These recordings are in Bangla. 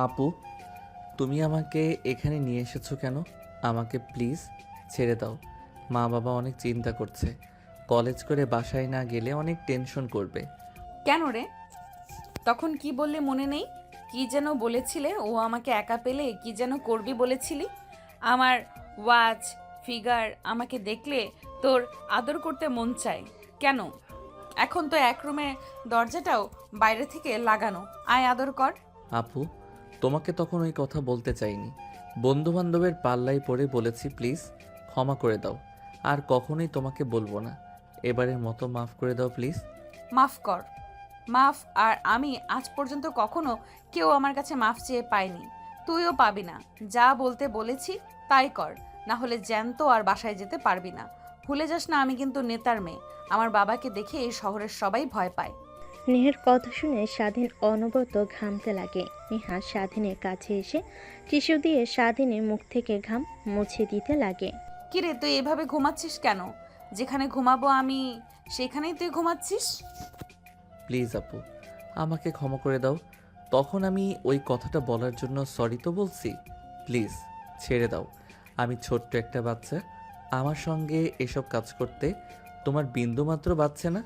আপু, তুমি আমাকে এখানে নিয়ে এসেছো কেন? আমাকে প্লিজ ছেড়ে দাও। মা বাবা অনেক চিন্তা করছে। কলেজ করে বাসায় না গেলে অনেক টেনশন করবে। কেন রে? তখন কি বললে মনে নেই? কি যেন বলেছিলে, ও আমাকে একা পেলে কি যেন করবি বলেছিলি? আমার ওয়াচ, ফিগার আমাকে দেখলে তোর আদর করতে মন চায় কেন? এখন তো এক রুমে দরজাটাও বাইরে থেকে লাগানো, আয় আদর কর। আপু, তোমাকে তখন ওই কথা বলতে চাইনি। বন্ধু বান্ধবের পাল্লায় পড়ে বলেছি, প্লিজ ক্ষমা করে দাও। আর কখনোই তোমাকে বলবো না। এবারের মতো মাফ করে দাও প্লিজ। মাফ কর, মাফ? আর আমি আজ পর্যন্ত কখনো কেউ আমার কাছে মাফ চেয়ে পাইনি, তুইও পাবি না। যা বলতে বলেছি তাই কর, না হলে জ্যান্ত আর বাসায় যেতে পারবি না। ভুলে যাস না, আমি কিন্তু নেতার মেয়ে। আমার বাবাকে দেখে এই শহরের সবাই ভয় পায়। নেহার কথা শুনে স্বাধীন অনবরত ঘামতে লাগে। নেহা স্বাধীনের কাছে এসে টিস্যু দিয়ে স্বাধীনের মুখ থেকে ঘাম মুছে দিতে লাগে। কিরে, তুই এভাবে ঘুমাচ্ছিস কেন? যেখানে ঘুমাবো আমি সেখানেই তুই ঘুমাচ্ছিস। প্লিজ আপু, আমাকে ক্ষমা করে দাও। তখন আমি ওই কথাটা বলার জন্য সরি তো বলছি। প্লিজ ছেড়ে দাও। আমি ছোট্ট একটা বাচ্চা। আমার সঙ্গে এসব কাজ করতে তোমার বিন্দুমাত্র বাচ্চা না।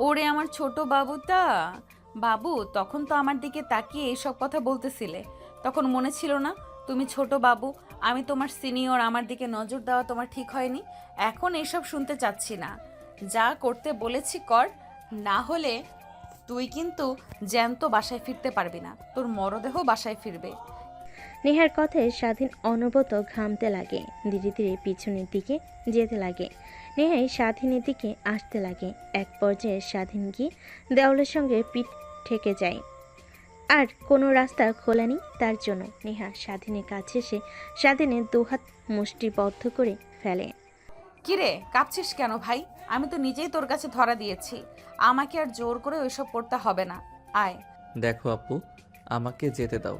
ওরে আমার ছোট বাবুটা! বাবু, তখন তো আমার দিকে তাকিয়ে এইসব কথা বলতেছিলে। তখন মনে ছিল না তুমি ছোট বাবু, আমি তোমার সিনিয়র, আমার দিকে নজর দেওয়া তোমার ঠিক হয়নি। এখন এইসব শুনতে চাচ্ছি না। যা করতে বলেছি কর, না হলে তুই কিন্তু জ্যান্ত বাসায় ফিরতে পারবি না, তোর মরদেহ বাসায় ফিরবে। নেহার কথায় স্বাধীন অনবরত ঘামতে লাগে। ধীরে ধীরে পিছনের দিকে যেতে লাগে। নেহাই স্বাধীনের দিকে আসতে লাগে। এক পর্যায়ে স্বাধীন গিয়ে দেওয়ালের সঙ্গে পিঠ ঠেকে যায়। আর কোনো রাস্তা খোলা নেই তার জন্য। নেহা স্বাধীনের কাছে এসে স্বাধীনের দুহাত মুষ্টিবদ্ধ করে ফেলে। কিরে, কাঁপছিস কেন ভাই? আমি তো নিজেই তোর কাছে ধরা দিয়েছি, আমাকে আর জোর করে ওইসব করতে হবে না। আয়। দেখো আপু, আমাকে যেতে দাও।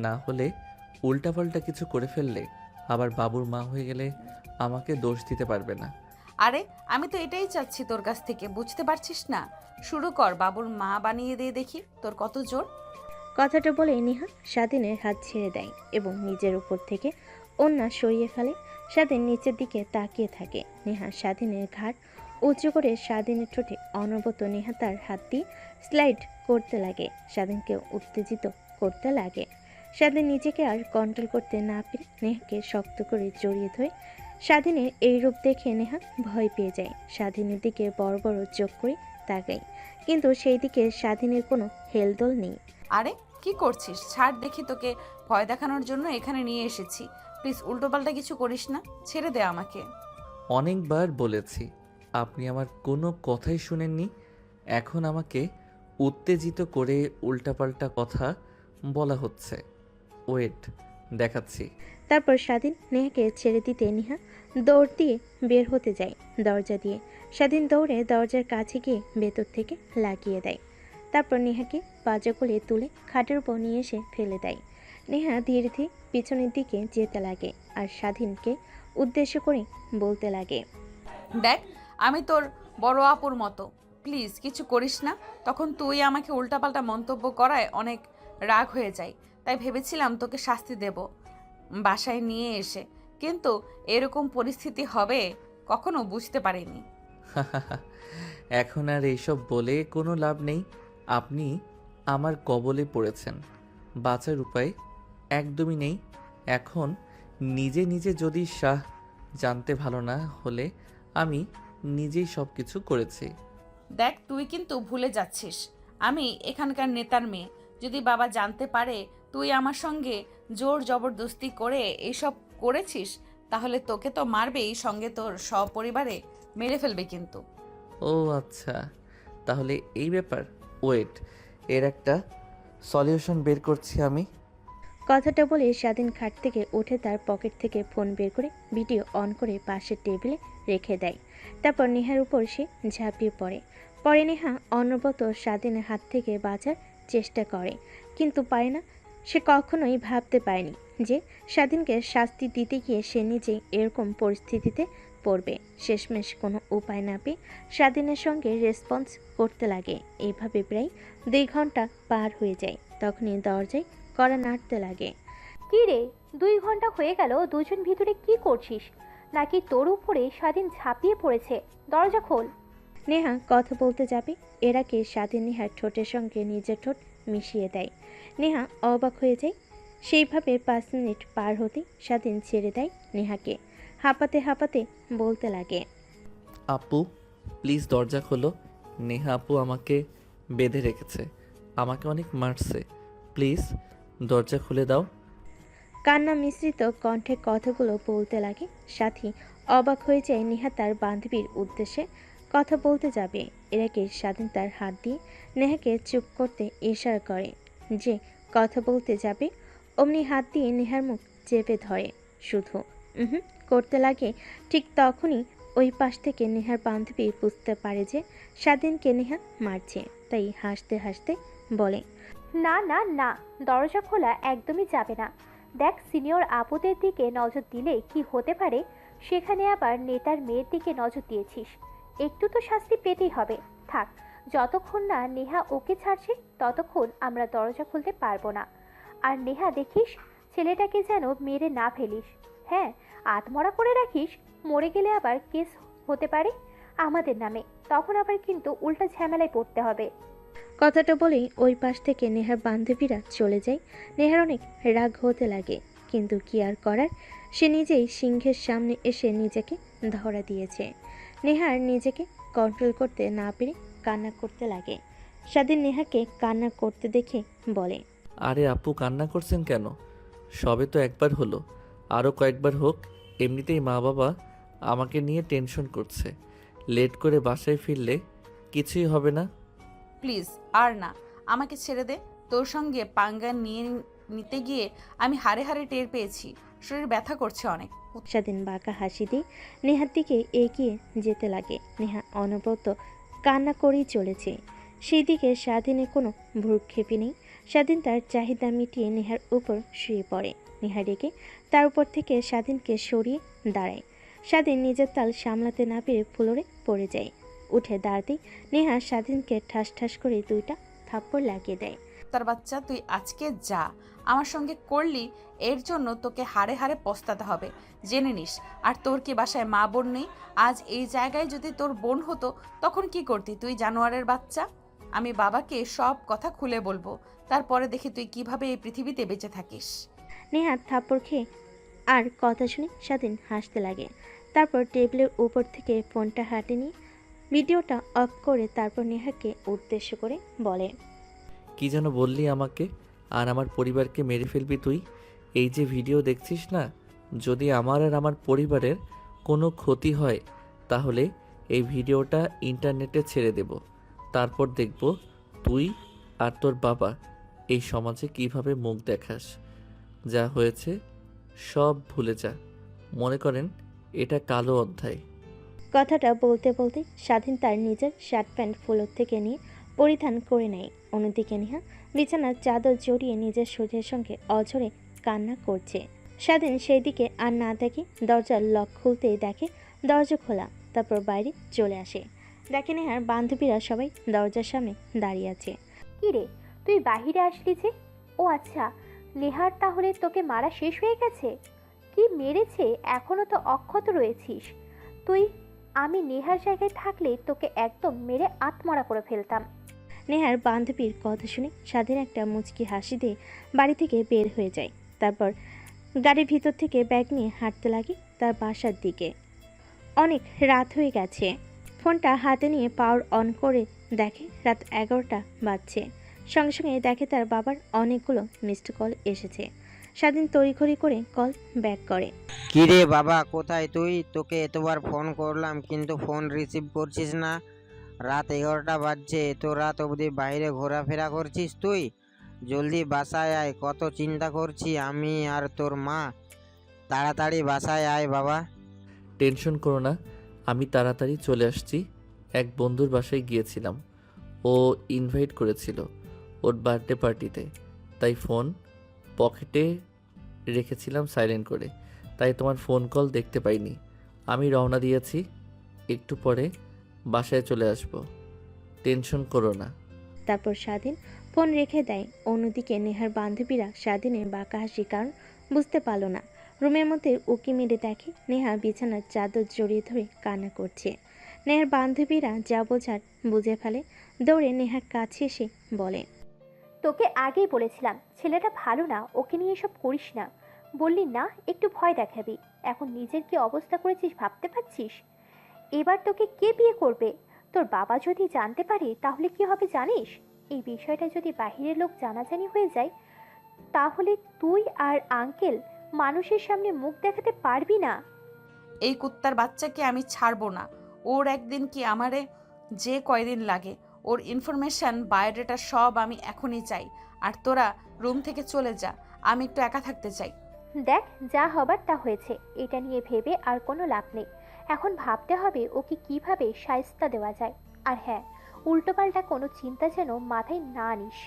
না হলে উল্টাপাল্টা কিছু করে ফেললে আবার বাবুর মা হয়ে গেলে আমাকে দোষ দিতে পারবে না। আরে, আমি তো এটাই চাচ্ছি তোর কাছ থেকে, বুঝতে পারছিস না? শুরু কর, বাবুর মা বানিয়ে দিয়ে দেখি তোর কত জোর। কথাটা বলে নেহা স্বাধীনের হাত ছেড়ে দেয় এবং নিজের উপর থেকে ওড়না সরিয়ে ফেলে। স্বাধীন নিচের দিকে তাকিয়ে থাকে। নেহা স্বাধীনের ঘাড় উঁচু করে স্বাধীনের ঠোঁটে অনবরত নেহা তার হাত দিয়ে স্লাইড করতে লাগে, স্বাধীনকে উত্তেজিত করতে লাগে। স্বাধীন নিজেকে আর কন্ট্রোল করতে না পেরে নেহাকে শক্ত করে জড়িয়ে ধরে। স্বাধীনের এই রূপ দেখে নেহা ভয় পেয়ে যায়। স্বাধীনের দিকে বড় বড় চোখ করে তাকায়, কিন্তু সেই দিকে স্বাধীনের কোনো হেলদোল নেই। আরে, কি করছিস? ছাড় দেখি, তোকে ভয় দেখানোর জন্য এখানে নিয়ে এসেছি। প্লিজ উল্টোপাল্টা কিছু করিস না, ছেড়ে দে আমাকে। অনেকবার বলেছি, আপনি আমার কোনো কথাই শুনেননি। এখন আমাকে উত্তেজিত করে উল্টাপাল্টা কথা বলা হচ্ছে। ওয়েট, দেখাচ্ছি। তারপর স্বাধীন নেহাকে ছেড়ে দিতে নেহা দৌড় দিয়ে বের হতে যায় দরজা দিয়ে। স্বাধীন দৌড়ে দরজার কাছে গিয়ে ভেতর থেকে লাগিয়ে দেয়। তারপর নেহাকে বাজা করে তুলে খাটের উপর নিয়ে এসে ফেলে দেয়। নেহা ধীরে ধীরে পিছনের দিকে যেতে লাগে আর স্বাধীনকে উদ্দেশ্য করে বলতে লাগে। দেখ, আমি তোর বড় আপুর মতো, প্লিজ কিছু করিস না। তখন তুই আমাকে উল্টাপাল্টা মন্তব্য করায় অনেক রাগ হয়ে যায়, তাই ভেবেছিলাম তোকে শাস্তি দেব বাসায় নিয়ে এসে, কিন্তু এরকম পরিস্থিতি হবে কখনো বুঝতে পারিনি। এখন আর এইসব বলে কোনো লাভ নেই। আপনি আমার কবলে পড়েছেন। বাঁচার উপায় একদমই নেই। এখন নিজে নিজে যদি জানতে ভালো না হলে আমি নিজেই সব কিছু করেছি। দেখ, তুই কিন্তু ভুলে যাচ্ছিস, আমি এখানকার নেতার মেয়ে। যদি বাবা জানতে পারে তুই আমার সঙ্গে জোর জবরদস্তি করে এসব করেছিস, তাহলে তোকে তো মারবেই, সঙ্গে তোর সপরিবারে মেরে ফেলবে কিন্তু। ও আচ্ছা, তাহলে এই ব্যাপার। ওয়েট, এর একটা সলিউশন বের করছি আমি। কথাটা বলে স্বাধীন খাট থেকে উঠে তার পকেট থেকে ফোন বের করে ভিডিও অন করে পাশের টেবিলে রেখে দেয়। তারপর নেহার উপর সে ঝাঁপিয়ে পড়ে। পরে নেহা অনবরত স্বাধীনের হাত থেকে বাঁচার চেষ্টা করে, কিন্তু পারে না। সে কখনোই ভাবতে পারেনি যে স্বাধীনকে শাস্তি দিতে গিয়ে সে নিজেই এরকম পরিস্থিতিতে পড়বে। শেষমেশ কোনো উপায় না পেয়ে স্বাধীনের সঙ্গে রেসপন্স করতে লাগে। এইভাবে প্রায় 2 ঘন্টা পার হয়ে যায়। তখনই দরজায় কড়া নাড়তে লাগে। কি রে, 2 ঘন্টা হয়ে গেল দুজন ভিতরে কি করছিস? নাকি তোর উপরে স্বাধীন ঝাঁপিয়ে পড়েছে? দরজা খোল। নেহা কথা বলতে যাবে এর আগে স্বাধীন নেহার ঠোঁটের সঙ্গে নিজের ঠোঁট মিশিয়ে দেয়। নেহা অবাক হয়ে যায়। সেইভাবে 5 মিনিট পার হতেই স্বাধীন ছেড়ে দেয় নেহাকে। হাঁপাতে হাঁপাতে বলতে লাগে, আপু প্লিজ দরজা খোলো। নেহা আপু আমাকে বেঁধে রেখেছে, আমাকে অনেক মারছে, প্লিজ দরজা খুলে দাও। কান্না মিশ্রিত কণ্ঠে কথাগুলো বলতে লাগে। সাথী অবাক হয়ে যায় নেহা তার বান্ধবীর উদ্দেশ্যে কথা বলতে যাবে এর আগে স্বাধীন তার হাত দিয়ে নেহাকে চুপ করতে ইশারা করে যে কথা বলতে যাবে। অমনি হাত দিয়ে নেহার মুখ চেপে ধরে শুধু করতে লাগে। ঠিক তখনই ওই পাশ থেকে নেহার বান্ধবী বুঝতে পারে যে স্বাধীনকে নেহা মারছে, তাই হাসতে হাসতে বলে, না না না, দরজা খোলা একদমই যাবে না। দেখ, সিনিয়র আপুদের দিকে নজর দিলে কি হতে পারে, সেখানে আবার নেতার মেয়ের দিকে নজর দিয়েছিস, একটু তো শাস্তি পেতেই হবে। থাক, যতক্ষণ না নেহা ওকে ছাড়ছে ততক্ষণ আমরা দরজা খুলতে পারবো না। আর নেহা দেখিস, ছেলেটাকে যেন মেরে না ফেলিস। হ্যাঁ, আত্মরা করে রাখিস, মরে গেলে আবার কেস হতে পারে আমাদের নামে, তখন আবার কিন্তু উল্টা ঝামেলায় পড়তে হবে। কথাটা বলেই ওই পাশ থেকে নেহার বান্ধবীরা চলে যায়। নেহার অনেক রাগ হতে লাগে, কিন্তু কি আর করার, সে নিজেই সিংহের সামনে এসে নিজেকে ধরা দিয়েছে। নেহার নিজেকে কন্ট্রোল করতে না পেরে কান্না করতে লাগে। স্বাধীন নেহাকে কান্না করতে দেখে বলে, আরে আপু কান্না করছেন কেন? সবে তো একবার হলো, আরও কয়েকবার হোক। এমনিতেই মা বাবা আমাকে নিয়ে টেনশন করছে, লেট করে বাসায় ফিরলে কিছুই হবে না। প্লিজ আর না, আমাকে ছেড়ে দে। তোর সঙ্গে পাঙ্গা নিতে গিয়ে আমি হাড়ে হাড়ে টের পেয়েছি, শরীর ব্যথা করছে অনেক। স্বাধীন বাঁকা হাসি দিয়ে নেহার দিকে এগিয়ে যেতে লাগে। নেহা অনবরত কান্না করেই চলেছে, সেই দিকে স্বাধীনের কোনো ভ্রুক্ষেপই নেই। স্বাধীন তার চাহিদা মিটিয়ে নেহার উপর শুয়ে পড়ে। নেহা রেগে তার উপর থেকে স্বাধীনকে সরিয়ে দাঁড়ায়। স্বাধীন নিজের তাল সামলাতে না পেরে ফ্লোরে পড়ে যায়। উঠে দাঁড়াতেই নেহা স্বাধীনকে ঠাস ঠাস করে 2টা থাপ্পড় লাগিয়ে দেয়। তার বাচ্চা, তুই আজকে যা আমার সঙ্গে করলি, এর জন্য তোকে হাড়ে হাড়ে পস্তাতে হবে, জেনে নিস। আর তোর কি বাসায় মা বোন নেই? আজ এই জায়গায় যদি তোর বোন হতো তখন কি করতি তুই, জানোয়ারের বাচ্চা? আমি বাবাকে সব কথা খুলে বলবো, তারপরে দেখি তুই কিভাবে এই পৃথিবীতে বেঁচে থাকিস। নেহা থাপ্পড় খেয়ে আর কথা শুনে স্বাধীন হাসতে লাগে। তারপর টেবিলের উপর থেকে ফোনটা হাতে নিয়ে ভিডিওটা অফ করে তারপর নেহাকে উদ্দেশ্য করে বলে, কি যেন বললি আমাকে আর আমার পরিবারকে মেরে ফেলবি তুই? এই যে ভিডিও দেখছিস না, যদি আমার আর আমার পরিবারের কোনো ক্ষতি হয় তাহলে এই ভিডিওটা ইন্টারনেটে ছেড়ে দেব, তারপর দেখব তুই আর তোর বাবা এই সমাজে কিভাবে মুখ দেখাস। যা হয়েছে সব ভুলে যা, মনে করেন এটা কালো অধ্যায়। কথাটা বলতে বলতে স্বাধীন তার নিজের শার্ট প্যান্ট ফ্লোর থেকে নিয়ে পরিধান করে নেয়। অন্যদিকে নেহা বিছানার চাদর জড়িয়ে নিজের শরীরের সঙ্গে অঝরে কান্না করছে। স্বাধীন সেই দিকে আর না দেখে দরজার লক খুলতেই দেখে দরজা খোলা। তারপর বাইরে চলে আসে, দেখে নেহার বান্ধবীরা সবাই দরজার সামনে দাঁড়িয়ে আছে। কি রে, তুই বাহিরে আসলি যে? ও আচ্ছা, নেহার তাহলে তোকে মারা শেষ হয়ে গেছে? কি মেরেছে, এখনো তো অক্ষত রয়েছিস তুই। আমি নেহার জায়গায় থাকলে তোকে একদম মেরে আত্মরা করে ফেলতাম। নেহার বান্ধবীর কথা শুনে স্বাধীন একটা মুচকি হাসি দিয়ে বাড়ি থেকে বের হয়ে যায়। তারপর গাড়ির ভিতর থেকে ব্যাগ নিয়ে হাঁটতে লাগে তার বাসার দিকে। অনেক রাত হয়ে গেছে। ফোনটা হাতে নিয়ে পাওয়ার অন করে দেখে রাত 11টা বাজছে। সঙ্গে সঙ্গে দেখে তার বাবার অনেকগুলো মিসড কল এসেছে। স্বাধীন তড়িঘড়ি করে কল ব্যাক করে। কিরে বাবা, কোথায় তুই? তোকে এতবার ফোন করলাম কিন্তু ফোন রিসিভ করছিস না। রাত 11টা বাজছে, এত রাত অবধি বাইরে ঘোরাফেরা করছিস তুই? জলদি বাসায় আয়, কত চিন্তা করছি আমি আর তোর মা। তাড়াতাড়ি বাসায় আয় বাবা। টেনশন করো না, আমি তাড়াতাড়ি চলে আসছি। এক বন্ধুর বাসায় গিয়েছিলাম, ও ইনভাইট করেছিল ওর বার্থডে পার্টিতে, তাই ফোন পকেটে রেখেছিলাম সাইলেন্ট করে, তাই তোমার ফোন কল দেখতে পাইনি। আমি রওনা দিয়েছি, একটু পরে বাসায় চলে আসব, টেনশন করো না। তারপর স্বাধীন ফোন রেখে দেয়। অন্যদিকে নেহার বান্ধবীরা স্বাধীনের বাঁকা হাসির কারণ বুঝতে পারল না। রুমের মধ্যে উকি মেরে দেখে নেহা বিছানার চাদর জড়িয়ে ধরে কান্না করছে। নেহার বান্ধবীরা যা বোঝার বুঝে ফেলে, দৌড়ে নেহার কাছে এসে বলে, তোকে আগেই বলেছিলাম ছেলেটা ভালো না, ওকে নিয়ে এসব করিস না। বললি না একটু ভয় দেখাবি, এখন নিজের কি অবস্থা করেছিস ভাবতে পারছিস? এবার তোকে কে বিয়ে করবে? তোর বাবা যদি জানতে পারে তাহলে কি হবে জানিস? এই বিষয়টা যদি বাহিরের লোক জানাজানি হয়ে যায় তাহলে তুই আর আঙ্কেল মানুষের সামনে মুখ দেখাতে পারবি না। এই কুত্তার বাচ্চাকে আমি ছাড়বো না। ওর একদিন কি আমারে যে কয়দিন লাগে, ওর ইনফরমেশন বায়োডাটা সব আমি এখনই চাই। আর তোরা রুম থেকে চলে যা, আমি একটু একা থাকতে চাই। দেখ যা হবার তা হয়েছে, এটা নিয়ে ভেবে আর কোনো লাভ নেই। এখন ভাবতে হবে ওকে কিভাবে শায়েস্তা দেওয়া যায়। আর হ্যাঁ, উল্টোপাল্টা কোনো চিন্তা যেন মাথায় না আনিস।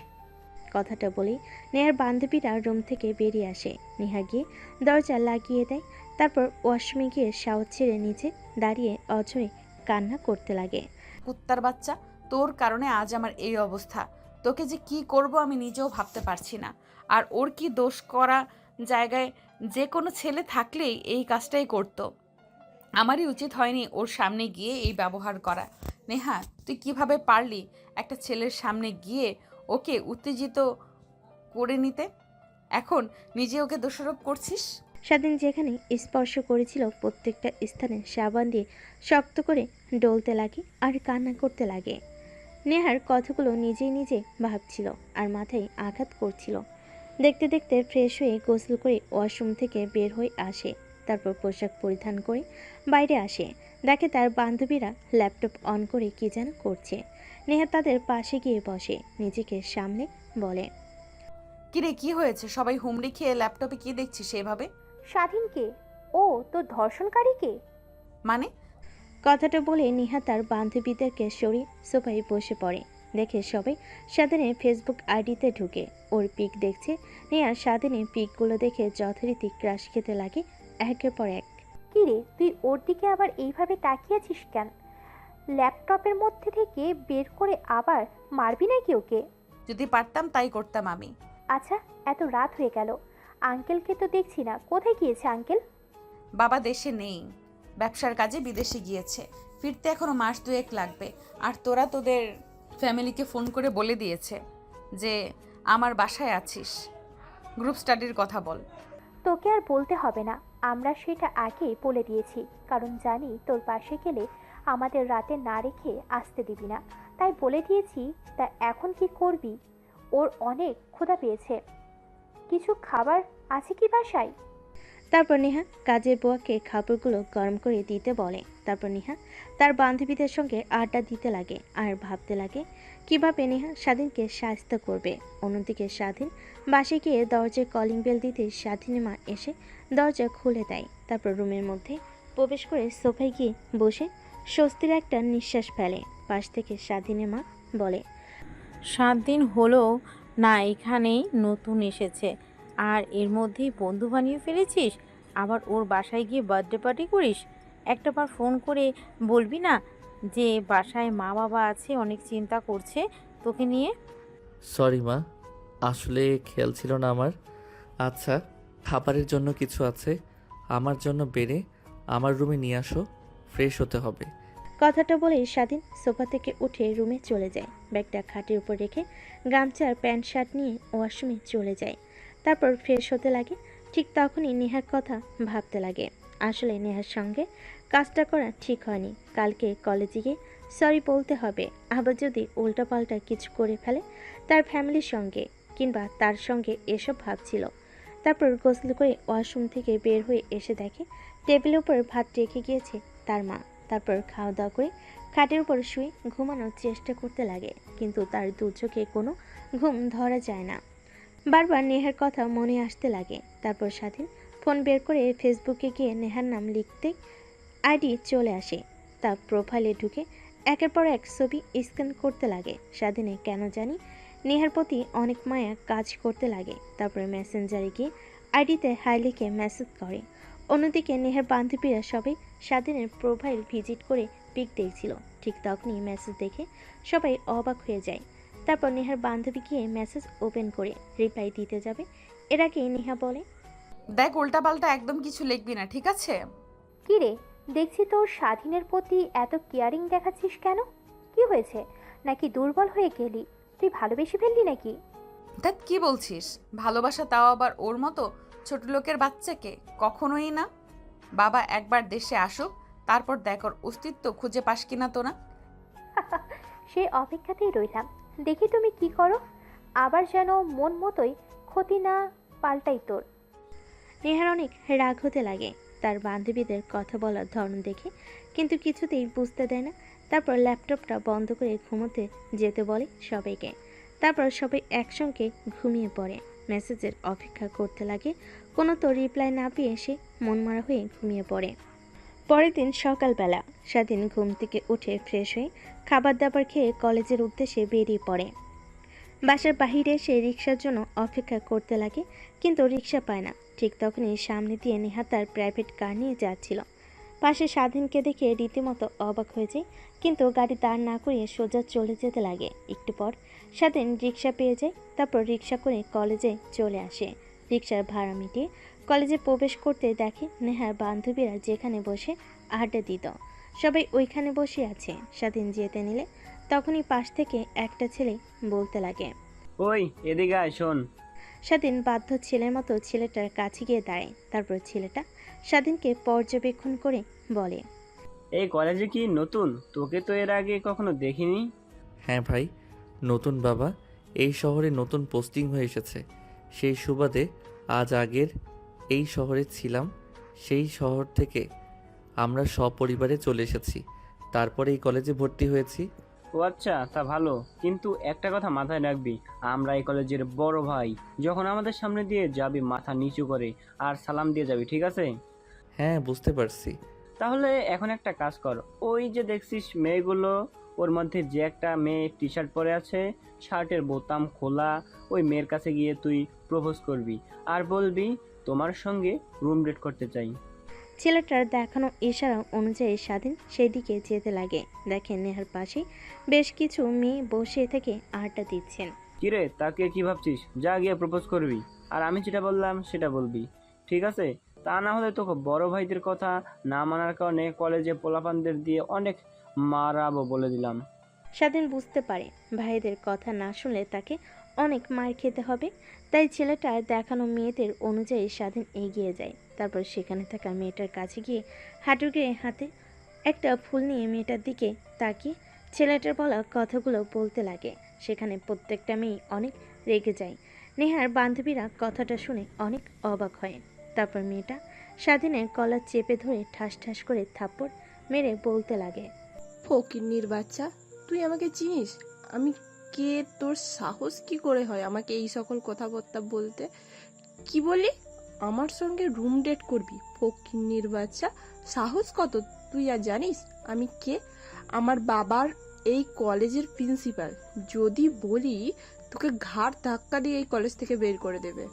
কথাটা বলেই নেহার বান্ধবীরা রুম থেকে বেরিয়ে আসে। নেহা গিয়ে দরজা লাগিয়ে দেয়। তারপর ওয়াশরুমে গিয়ে শাওয়ার ছেড়ে নিচে দাঁড়িয়ে অঝরে কান্না করতে লাগে। কুত্তার বাচ্চা, তোর কারণে আজ আমার এই অবস্থা। তোকে যে কি করব আমি নিজেও ভাবতে পারছি না। আর ওর কি দোষ? করা জায়গায় যে কোনো ছেলে থাকলেই এই কাজটাই করতো। আমারই উচিত হয়নি ওর সামনে গিয়ে এই ব্যবহার করা। নেহা, তুই কিভাবে পারলি একটা ছেলের সামনে গিয়ে ওকে উত্তেজিত করে নিতে? এখন নিজে ওকে দোষারোপ করছিস। স্বাধীন যেখানে স্পর্শ করেছিল প্রত্যেকটা স্থানে সাবান দিয়ে শক্ত করে ডলতে লাগে আর কান্না করতে লাগে। নেহার কথাগুলো নিজেই নিজে ভাবছিল আর মাথায় আঘাত করছিল। দেখতে দেখতে ফ্রেশ হয়ে গোসল করে ওয়াশরুম থেকে বের হয়ে আসে। তারপর পোশাক পরিধান করে বাইরে আসে। দেখে তার বান্ধবীরা ল্যাপটপ অন করে কি যেন করছে। নেহা তাদের পাশে গিয়ে বসে, নিজেকে সামনে বলে, কিরে, কি হয়েছে? সবাই হুমড়ি খেয়ে ল্যাপটপে কি দেখছিস এভাবে? স্বাধীনকে? ও তোর ধর্ষণকারীকে? মানে? কথাটা বলে নেহা তার বান্ধবীদেরকে সরিয়ে সোফায় বসে পড়ে। দেখে সবাই স্বাধীনের ফেসবুক আইডিতে ঢুকে ওর পিক দেখছে। নেহা স্বাধীনের পিকগুলো দেখে যথারীতি ক্রাশ খেতে লাগে একের পর এক। কিরে, তুই ওর দিকে আবার এইভাবে তাকিয়ে আছিস কেন? ল্যাপটপের মধ্যে থেকে বের করে আবার মারবি নাকি ওকে? যদি পারতাম তাই করতাম আমি। আচ্ছা, এত রাত হয়ে গেল, আঙ্কেলকে তো দেখছি না, কোথায় গিয়েছে আঙ্কেল? বাবা দেশে নেই, ব্যবসার কাজে বিদেশে গিয়েছে। ফিরতে এখনো মাস দুয়েক লাগবে। আর তোরা তোদের ফ্যামিলিকে ফোন করে বলে দিয়েছে যে আমার বাসায় আছিস। গ্রুপ স্টাডির কথা বল। তোকে আর বলতে হবে না, আমরা সেটা আগেই বলে দিয়েছি, কারণ জানি তোর পাশে গেলে আমাদের রাতে না রেখে আসতে দিবি না, তাই বলে দিয়েছি। তা এখন কি করবি? ওর অনেক ক্ষুধা পেয়েছে, কিছু খাবার আছে কি বাসায়? তারপর নেহা কাজের বুয়াকে খাবারগুলো গরম করে দিতে বলে। তারপর নেহা তার বান্ধবীদের সঙ্গে আড্ডা দিতে লাগে আর ভাবতে লাগে কিভাবে নেহা স্বাধীনকে সাহায্য করবে। অন্যদিকে স্বাধীন বাসে গিয়ে দরজায় কলিং বেল দিতে স্বাধীনের মা এসে দরজা খুলে দেয়। তারপর রুমের মধ্যে প্রবেশ করে সোফায় গিয়ে বসে স্বস্তির একটা নিঃশ্বাস ফেলে। পাশ থেকে স্বাধীনের মা বলে, 7 দিন হলো না এখানেই নতুন এসেছে, আর এর মধ্যেই বন্ধু বানিয়ে ফেলেছিস। আবার ওর বাসায় গিয়ে বার্থডে পার্টি করিস। একটাবার ফোন করে বলবি না যে বাসায় মা বাবা আছে, অনেক চিন্তা করছে তোকে নিয়ে? সরি মা, আসলে খেয়াল ছিল না আমার। আচ্ছা, খাবারের জন্য কিছু আছে আমার জন্য বেড়ে আমার রুমে নিয়ে আসো, ফ্রেশ হতে হবে। কথাটা বলে স্বাধীন সোফা থেকে উঠে রুমে চলে যায়। ব্যাগটা খাটের উপর রেখে গামছা আর প্যান্ট শার্ট নিয়ে ওয়াশরুমে চলে যায়। তারপর ফ্রেশ হতে লাগে। ঠিক তখনই নেহার কথা ভাবতে লাগে। আসলে নেহার সঙ্গে কাজটা করা ঠিক হয়নি। কালকে কলেজে গিয়ে সরি বলতে হবে। আবার যদি উল্টাপাল্টা কিছু করে ফেলে তার ফ্যামিলির সঙ্গে কিংবা তার সঙ্গে, এসব ভাবছিল। তারপর গোসল করে ওয়াশরুম থেকে বের হয়ে এসে দেখে টেবিলের উপর ভাত রেখে গিয়েছে তার মা। তারপর খাওয়া দাওয়া করে খাটের উপর শুয়ে ঘুমানোর চেষ্টা করতে লাগে, কিন্তু তার দু চোখে কোনো ঘুম ধরা যায় না। বারবার নেহার কথা মনে আসতে লাগে। তারপর স্বাধীন ফোন বের করে ফেসবুকে গিয়ে নেহার নাম লিখতে আইডি চলে আসে। তার প্রোফাইলে ঢুকে একের পর এক ছবি স্ক্যান করতে লাগে। স্বাধীনে কেন জানি নেহার প্রতি অনেক মায়া কাজ করতে লাগে। তারপরে মেসেঞ্জারে গিয়ে আইডিতে হাই লিখে মেসেজ করে। অন্যদিকে নেহার বান্ধবীরা সবাই স্বাধীনের প্রোফাইল ভিজিট করে পিক দেখছিল। ঠিক তখনই মেসেজ দেখে সবাই অবাক হয়ে যায়। তারপর নেহার বান্ধবী গিয়ে মেসেজ ওপেন করে রিপ্লাই দিতে যাবে, এর আগে নেহা বলে, দেখ উল্টাপাল্টা একদম কিছু লিখবি না, ঠিক আছে? কি রে, দেখছি তোর স্বাধীনের প্রতি এত কেয়ারিং দেখাচ্ছিস কেন? কি হয়েছে? নাকি দুর্বল হয়ে গেলি? তুই ভালোবেসে ফেললি নাকি? দেখ কি বলছিস? ভালোবাসা, তাও আবার ওর মতো ছোট লোকের বাচ্চাকে? কখনোই না। বাবা একবার দেশে আসুক, তারপর দেখ ওর অস্তিত্ব খুঁজে পাস কিনা তোরা। সেই অপেক্ষাতেই রইলাম, দেখি তুমি কি করো। আবার যেন মন মতোই ক্ষতি না পাল্টাই তোর। নেহার অনেক রাগ হতে লাগে তার বান্ধবীদের কথা বলার ধরন দেখে, কিন্তু কিছুতেই বুঝতে দেয় না। তারপর ল্যাপটপটা বন্ধ করে ঘুমোতে যেতে বলে সবাইকে। তারপর সবাই একসঙ্গে ঘুমিয়ে পড়ে। মেসেজের অপেক্ষা করতে লাগে, কোনো তো রিপ্লাই না পেয়ে সে মনমরা হয়ে ঘুমিয়ে পড়ে। পরের দিন সকালবেলা স্বাধীন ঘুম থেকে উঠে ফ্রেশ হয়ে খাবার দাবার খেয়ে কলেজের উদ্দেশ্যে বেরিয়ে পড়ে। বাসার বাহিরে সে রিক্সার জন্য অপেক্ষা করতে লাগে, কিন্তু রিক্সা পায় না। ঠিক তখনই সামনে দিয়ে নেহা তার প্রাইভেট কার নিয়ে যাচ্ছিল। পাশে স্বাধীনকে দেখে রীতিমতো অবাক হয়ে যায়, কিন্তু গাড়ি দাঁড় না করিয়ে সোজা চলে যেতে লাগে। একটু পর স্বাধীন রিক্সা পেয়ে যায়, তারপর রিক্সা করে কলেজে চলে আসে। রিক্সার ভাড়া মিটিয়ে কলেজে প্রবেশ করতে দেখে নেহার বান্ধবীরা যেখানে বসে আড্ডা দিত সবাই ওইখানে বসে আছে। স্বাধীন যেতে নিলে তখনই পাশ থেকে একটা ছেলে বলতে লাগে, ওই এদিকে আয় শোন। স্বাধীন বাধ্য ছেলের মতো ছেলেটার কাছে গিয়ে দাঁড়ায়। তারপর ছেলেটা স্বাধীনকে পর্যবেক্ষণ করে বলে, এই কলেজে কি নতুন? তোকে তো এর আগে কখনো দেখিনি। হ্যাঁ ভাই, নতুন বাবা। এই শহরে নতুন পোস্টিং হয়ে এসেছে, সেই সুবাদে আজ আগের এই শহরে ছিলাম। সেই শহর থেকে আমরা সপরিবারে চলে এসেছি, তারপরে এই কলেজে ভর্তি হয়েছি। ও আচ্ছা, তা ভালো। কিন্তু একটা কথা মাথায় রাখবি, আমরা এই কলেজের বড় ভাই। যখন আমাদের সামনে দিয়ে যাবি মাথা নিচু করে আর সালাম দিয়ে যাবি, ঠিক আছে? হ্যাঁ, বুঝতে পারছি। তাহলে এখন একটা কাজ কর, ওই যে দেখছিস মেয়েগুলো, ওর মধ্যে যে একটা মেয়ে টি শার্ট পরে আছে, শার্টের বোতাম খোলা, ওই মেয়ের কাছে গিয়ে তুই প্রপোজ করবি আর বলবি তোমার সঙ্গে রুম ডেট করতে চাই। ছেলেটার দেখানো ইশারা অনুযায়ী স্বাধীন সেই দিকে যেতে লাগে। দেখেন নেহার পাশে বেশ কিছু মেয়ে বসে থেকে আড্ডা দিচ্ছেন। কিরে, তাকে কি ভাবছিস? যা গিয়ে প্রপোজ করবি, আর আমি যেটা বললাম সেটা বলবি, ঠিক আছে? তা না হলে তোকে বড় ভাইদের কথা না মানার কারণে কলেজে পোলাপানদের দিয়ে অনেক মারাবো বলে দিলাম। স্বাধীন বুঝতে পারে ভাইদের কথা না শুনলে তাকে অনেক মার খেতে হবে, তাই ছেলেটার দেখানো মেয়েদের অনুযায়ী স্বাধীন এগিয়ে যায়। তারপর সেখানে থাকা মেয়েটার কাছে গিয়ে হাঁটু গেড়ে হাতে একটা ফুল নিয়ে মেয়েটার দিকে তাকিয়ে ছেলেটার বলা কথাগুলো বলতে লাগে। সেখানে প্রত্যেকটা মেয়ে অনেক রেগে যায়। নেহার বান্ধবীরা কথাটা শুনে অনেক অবাক হয়। তারপর মেয়েটা স্বাধীনের গলা চেপে ধরে ঠাস ঠাস করে থাপ্পড় মেরে বলতে লাগে, ফকিন্নির বাচ্চা, তুই আমাকে চিনিস? আমি কে? তোর সাহস কি করে হয় আমাকে এই সকল কথাবার্তা বলতে? কি বলি? আমার সঙ্গে রুম ডেট করবি? ফকিন্নির বাচ্চা, সাহস কত? তুই আর জানিস আমি কে? আমার বাবার এই কলেজের প্রিন্সিপাল। যদি বলি তোকে ঘাড় ধাক্কা দিয়ে এই কলেজ থেকে বের করে দেবে।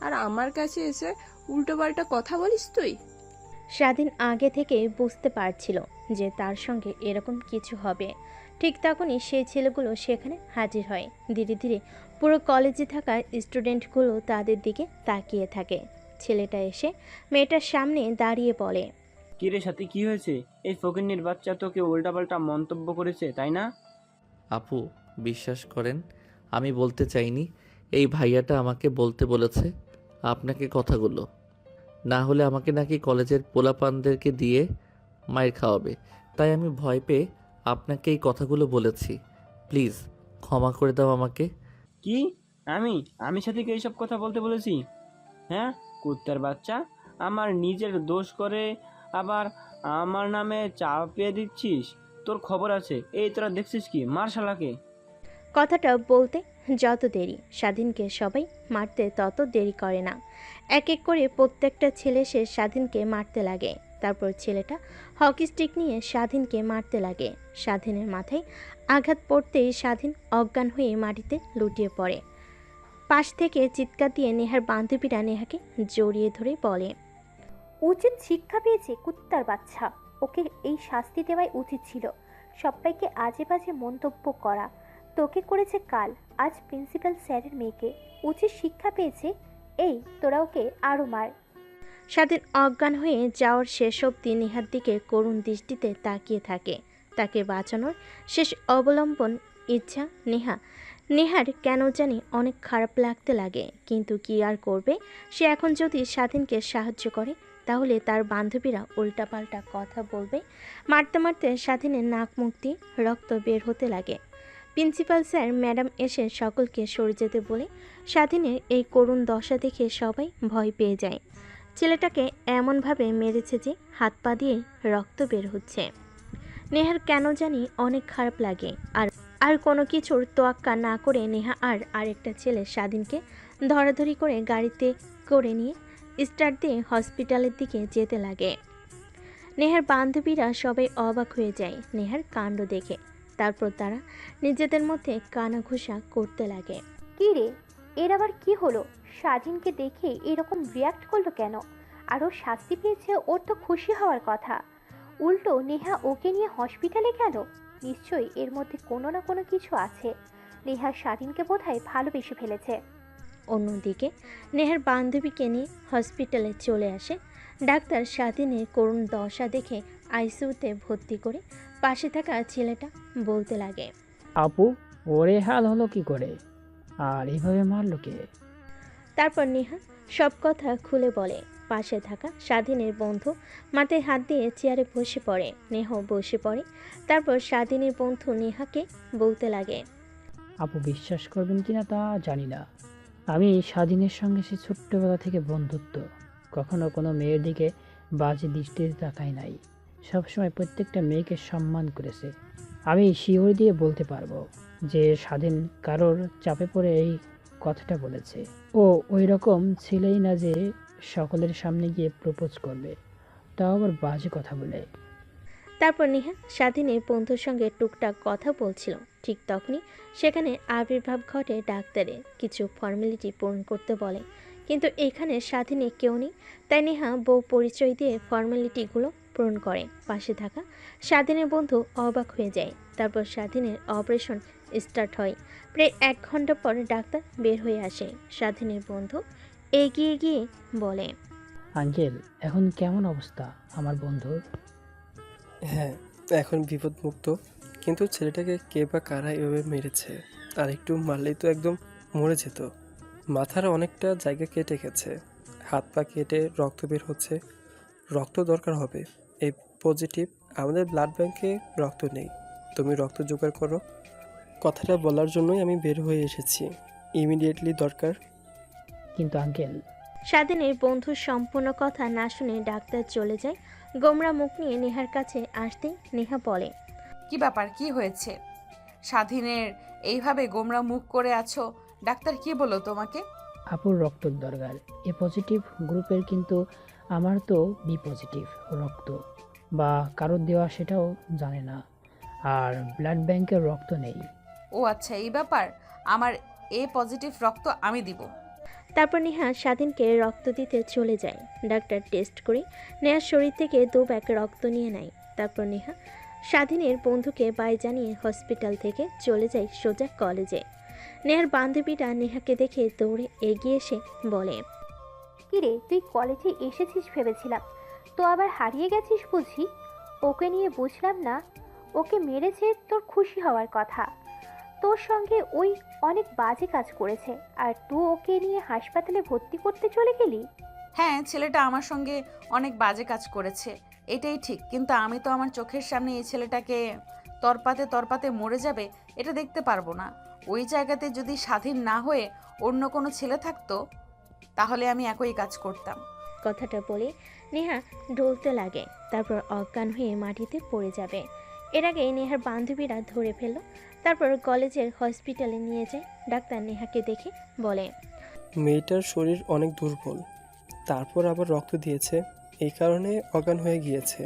আর আমার কাছে এসে উল্টোপাল্টা কথা বলিস তুই? স্বাধীন আগে থেকে বুঝতে পারছিল যে তার সঙ্গে এরকম কিছু হবে। ঠিক তখনই সেই ছেলেগুলো সেখানে হাজির হয়। ধীরে ধীরে পুরো কলেজে থাকা স্টুডেন্টগুলো তাদের দিকে তাকিয়ে থাকে। ছেলেটা এসে মেয়েটার সামনে দাঁড়িয়ে বলে, কিরে সাথী, কি হয়েছে? এই ফকিন্নির বাচ্চা তোকে উল্টাপাল্টা মন্তব্য করেছে, তাই না? আপু, বিশ্বাস করেন, আমি বলতে চাইনি। এই ভাইয়াটা আমাকে বলতে বলেছে আপনাকে কথাগুলো, না হলে আমাকে নাকি কলেজের পোলাপানদেরকে দিয়ে মায়ের খাওয়াবে। তাই আমি ভয় পেয়ে আপনাকে এই কথাগুলো বলেছি। প্লিজ ক্ষমা করে দাও আমাকে। কি? আমি আমি সাথীকে এইসব কথা বলতে বলেছি? হ্যাঁ, কুত্তার বাচ্চা, আমার নিজের দোষ করে আবার আমার নামে চাপিয়ে দিচ্ছিস? তোর খবর আছে। এই তোরা দেখছিস কি? মার শালাকে। কথাটা বলতে যত দেরি স্বাধীনকে সবাই মারতে তত দেরি করে না। এক এক করে প্রত্যেকটা ছেলে সে স্বাধীনকে মারতে লাগে। তারপর ছেলেটা হকি স্টিক নিয়ে স্বাধীনকে মারতে লাগে। স্বাধীনের মাথায় আঘাত পড়তেই স্বাধীন অজ্ঞান হয়ে মাটিতে লুটিয়ে পড়ে। পাশ থেকে চিৎকার দিয়ে নেহার বান্ধবীরা নেহাকে জড়িয়ে ধরে বলে, উচিত শিক্ষা পেয়েছে কুত্তার বাচ্চা, ওকে এই শাস্তি দেওয়াই উচিত ছিল। সবাইকে আজে বাজে মন্তব্য করা, তোকে করেছে কাল, আজ প্রিন্সিপাল স্যারের মেয়েকে। উচিত শিক্ষা পেয়েছে। এই তোরা ওকে আরও মার। স্বাধীন অজ্ঞান হয়ে যাওয়ার শেষ অবধি নেহার দিকে করুণ দৃষ্টিতে তাকিয়ে থাকে। তাকে বাঁচানোর শেষ অবলম্বন ইচ্ছা নেহার কেন জানি অনেক খারাপ লাগতে লাগে, কিন্তু কি আর করবে। সে এখন যদি স্বাধীনকে সাহায্য করে তাহলে তার বান্ধবীরা উল্টাপাল্টা কথা বলবে। মারতে মারতে স্বাধীনের নাক মুখ দিয়ে রক্ত বের হতে লাগে। প্রিন্সিপাল স্যার ম্যাডাম এসে সকলকে সরে যেতে বলে স্বাধীনের এই করুণ দশা দেখে সবাই ভয় পেয়ে যায়। ছেলেটাকে এমনভাবে মেরেছে যে হাত পা দিয়ে রক্ত বের হচ্ছে। নেহার কেন জানি অনেক খারাপ লাগে। আর কোনো কিছুর তোয়াক্কা না করে নেহা আর আরেকটা ছেলে স্বাধীনকে ধরাধরি করে গাড়িতে করে নিয়ে স্টার্ট দিয়ে হসপিটালের দিকে যেতে লাগে। নেহার বান্ধবীরা সবাই অবাক হয়ে যায় নেহার কাণ্ড দেখে। তারপর তারা নিজেদের মধ্যে কানাঘুষা করতে লাগে। কি রে, এর আবার কি হলো? স্বাধীনকে দেখে এরকম রিয়াক্ট করলো কেন? আরও শাস্তি পেয়েছে, ওর তো খুশি হওয়ার কথা। উল্টো নেহা ওকে নিয়ে হসপিটালে গেল। নিশ্চয়ই এর মধ্যে কোনো না কোনো কিছু আছে। নেহা স্বাধীনকে বোধহয় ভালোবেসে ফেলেছে। অন্যদিকে নেহার বান্ধবীকে নিয়ে হসপিটালে চলে আসে ডাক্তার। স্বাধীনের করুণ দশা দেখে আইসিইউতে ভর্তি করে পাশে থাকা ছেলেটা বলতে লাগে, আপু, ওরে হাল হলো কি করে? আর এইভাবে মারলো কে? তারপর নেহা সব কথা খুলে বলে। পাশে থাকা স্বাধীনের বন্ধু মাথায় হাত দিয়ে চেয়ারে বসে পড়ে। নেহাও বসে পড়ে। তারপর স্বাধীনের বন্ধু নেহাকে বলতে লাগে, আপু, বিশ্বাস করবেন কিনা তা জানি না, আমি স্বাধীনের সঙ্গে সে ছোট্টবেলা থেকে বন্ধুত্ব, কখনো কোনো মেয়ের দিকে বাজে দৃষ্টিতে তাকাই নাই। সবসময় প্রত্যেকটা মেয়েকে সম্মান করেছে। আমি শিওর দিয়ে বলতে পারবো যে স্বাধীন কারোর চাপে পড়ে এই কথাটা বলেছে। ও ওই রকম ছেলেই না যে সকলের সামনে গিয়ে প্রপোজ করবে, তাও আবার বাজে কথা বলে। তারপর নেহা স্বাধীনের বন্ধুর সঙ্গে টুকটাক কথা বলছিল। ঠিক তখনই সেখানে আবির্ভাব ঘটে ডাক্তারের। কিছু ফর্মালিটি পূরণ করতে বলে, কিন্তু এখানে স্বাধীনে কেউ নেই। তাই নেহা বউ পরিচয় দিয়ে ফর্মালিটিগুলো পূরণ করে। পাশে থাকা স্বাধীনের বন্ধু অবাক হয়ে যায়। তারপর স্বাধীনের অপারেশন স্টার্ট হয়। প্রায় 1 ঘন্টা পর ডাক্তার বের হয়ে আসে। স্বাধীনের বন্ধু এগিয়ে গিয়ে বলে, আঙ্কেল, এখন কেমন অবস্থা আমার বন্ধুর? হ্যাঁ, এখন বিপদমুক্ত, কিন্তু ছেলেটাকে কে বা কারা এভাবে মেরেছে? আর একটু মারলেই তো একদম মরে যেত। মাথার অনেকটা জায়গা কেটে গেছে, হাত পা কেটে রক্ত বের হচ্ছে। রক্ত দরকার হবে। এই পজিটিভ, আমাদের ব্লাড ব্যাংকে রক্ত নেই। তুমি রক্ত জোগাড় করো। কথাটা বলার জন্যই আমি বের হয়ে এসেছি। ইমিডিয়েটলি দরকার। কিন্তু আঙ্কেল, স্বাধীনের বন্ধুর সম্পূর্ণ কথা না শুনে ডাক্তার চলে যায়। গোমরা মুখ নিয়ে নেহার কাছে আসতেই নেহা বলে, কি ব্যাপার, কি হয়েছে? স্বাধীনের এইভাবে গোমরা মুখ করে আছো, ডাক্তার কি বললো তোমাকে? আপুর রক্তর দরকার। এ পজিটিভ গ্রুপের, কিন্তু আমার তো বি পজিটিভ রক্ত, বা কারোর দেওয়া সেটাও জানে না। আর ব্লাড ব্যাংকের রক্ত নেই। ও আচ্ছা, এই ব্যাপার। আমার এ পজিটিভ রক্ত আমি দিব। তারপর নেহা স্বাধীনকে রক্ত দিতে চলে যায়। ডাক্তার টেস্ট করে নেহার শরীর থেকে 2 ব্যাগ রক্ত নিয়ে নেয়। তারপর নেহা স্বাধীনের বন্ধুকে বাই জানিয়ে হসপিটাল থেকে চলে যায় সোজা কলেজে। নেহার বান্ধবীরা নেহাকে দেখে দৌড়ে এগিয়ে এসে বলে, কিরে, তুই কলেজে এসেছিস ভেবেছিলাম, তো আবার হারিয়ে গেছিস বুঝি? ওকে নিয়ে বুঝলাম না। ওকে মেরেছে তোর খুশি হওয়ার কথা। তোর সঙ্গে ওই অনেক বাজে কাজ করেছে, আর তুই ওকে নিয়ে হাসপাতালে ভর্তি করতে চলে গেলি। হ্যাঁ, ছেলেটা আমার সঙ্গে অনেক বাজে কাজ করেছে, এটাই ঠিক। কিন্তু আমি তো আমার চোখের সামনে এই ছেলেটাকে তরপাতে তরপাতে মরে যাবে এটা দেখতে পারবো না। ওই জায়গাতে যদি স্বাধীন না হয়ে অন্য কোনো ছেলে থাকতো তাহলে আমি একই কাজ করতাম। কথাটা বলে নেহা ডলতে লাগে। তারপর অজ্ঞান হয়ে মাটিতে পড়ে যাবে। এর আগে নেহার বান্ধবীরা ধরে ফেলল। তারপর কলেজের হসপিটালে নিয়ে যায়। ডাক্তার নেহাকে দেখে বলে, মেয়েটার শরীর অনেক দুর্বল, তারপর আবার রক্ত দিয়েছে, এই কারণে অজ্ঞান হয়ে গিয়েছে।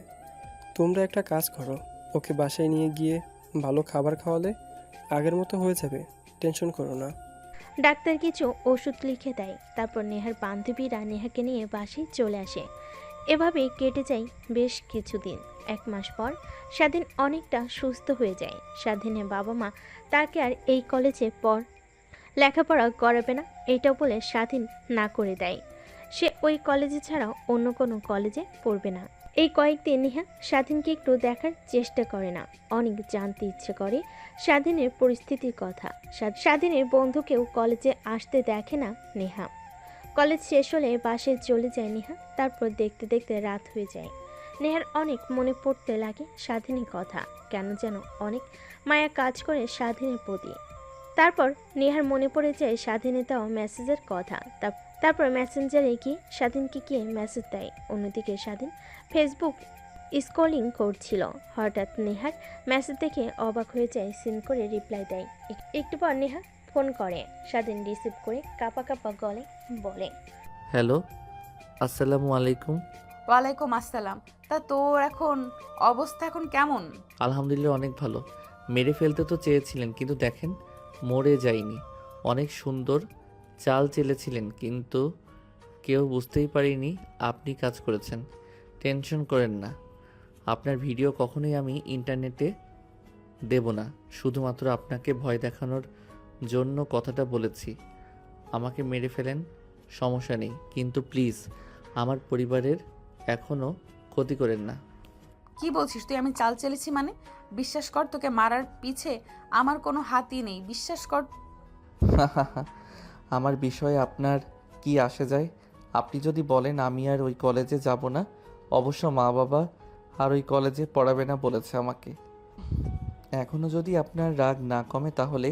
তোমরা একটা কাজ করো, ওকে বাসায় নিয়ে গিয়ে ভালো খাবার খাওয়ালে আগের মতো হয়ে যাবে। টেনশন করো না। ডাক্তার কিছু ওষুধ লিখে দেয়। তারপর নেহার বান্ধবীরা নেহাকে নিয়ে বাসায় চলে আসে। এভাবেই কেটে যায় বেশ কিছুদিন। 1 মাস পর স্বাধীন অনেকটা সুস্থ হয়ে যায়। স্বাধীনের বাবা মা তাকে আর এই কলেজে লেখাপড়া করাবে না এইটা বলে স্বাধীন না করে দেয়। সে ওই কলেজে ছাড়া অন্য কোনো কলেজে পড়বে না। এই কয়েকদিন নেহা স্বাধীনকে একটু দেখার চেষ্টা করে না, অনেক জানতে ইচ্ছে করে স্বাধীনের পরিস্থিতির কথা। স্বাধীনের বন্ধুকেও কলেজে আসতে দেখে না নেহা। কলেজ শেষ হলে বাসায় চলে যায় নেহা। তারপর দেখতে দেখতে রাত হয়ে যায়। নেহার অনেক মনে পড়তে লাগে স্বাধীনের কথা। কেন যেন অনেক মায়া কাজ করে স্বাধীনের প্রতি। তারপর নেহার মনে পড়ে যায় স্বাধীনের দেওয়া মেসেজের কথা। তারপর মেসেঞ্জারে গিয়ে স্বাধীনকে গিয়ে মেসেজ দেয়। অন্যদিকে স্বাধীন ফেসবুক স্ক্রলিং করছিল। হঠাৎ নেহার মেসেজ দেখে অবাক হয়ে যায়, সিন করে রিপ্লাই দেয়। একটু পর নেহা ফোন করে। স্বাধীন রিসিভ করে কাঁপা কাঁপা গলে বলে, হ্যালো, আসসালামু আলাইকুম। ওয়ালাইকুম আসসালাম। তা তোর অবস্থা এখন কেমন? আলহামদুলিল্লাহ অনেক ভালো। মেরে ফেলতে তো চেয়েছিলেন কিন্তু দেখেন মরে যায়নি। অনেক সুন্দর চাল চেলেছিলেন কিন্তু কেউ বুঝতেই পারিনি আপনি কাজ করেছেন। টেনশন করেন না, আপনার ভিডিও কখনোই আমি ইন্টারনেটে দেব না। শুধুমাত্র আপনাকে ভয় দেখানোর জন্য কথাটা বলেছি। আমাকে মেরে ফেলেন, সমস্যা নেই, কিন্তু প্লিজ আমার পরিবারের এখনও ক্ষতি করেন না। কি বলছিস তুই? আমি চাল চেলেছি মানে? বিশ্বাস কর, তোকে মারার পিছে আমার কোনো হাতই নেই, বিশ্বাস কর। আমার বিষয়ে আপনার কি আসে যায়? আপনি যদি বলেন আমি আর ওই কলেজে যাব না, অবশ্য মা বাবা আর ওই কলেজে পড়াবে না বলেছে আমাকে। এখনও যদি আপনার রাগ না কমে তাহলে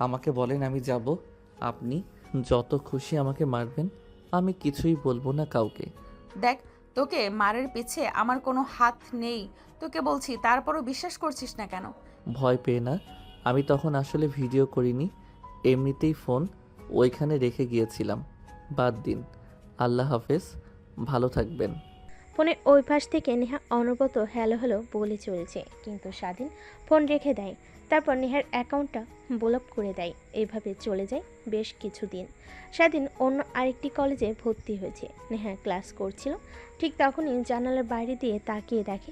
আমাকে বলেন, আমি যাব। আপনি যত খুশি আমাকে মারবেন, আমি কিছুই বলবো না কাউকে। দেখ, তোকে মারের পিছে আমার কোনো হাত নেই তোকে বলছি, তারপরও বিশ্বাস করছিস না কেন? ভয় পেয়ে না, আমি তখন আসলে ভিডিও করিনি, এমনিতেই ফোন ওইখানে রেখে গিয়েছিলাম। বাদ দিন, আল্লাহ হাফেজ, ভালো থাকবেন। ফোনের ওই পাশ থেকে নেহা অনবরত হ্যালো হ্যালো বলে চলছে, কিন্তু স্বাধীন ফোন রেখে দেয়। তারপর নেহার অ্যাকাউন্টটা ব্লক করে দেয়। এইভাবে চলে যায় বেশ কিছুদিন। স্বাধীন অন্য আরেকটি কলেজে ভর্তি হয়েছে। নেহা ক্লাস করছিল, ঠিক তখনই জানালার বাইরে দিয়ে তাকিয়ে দেখে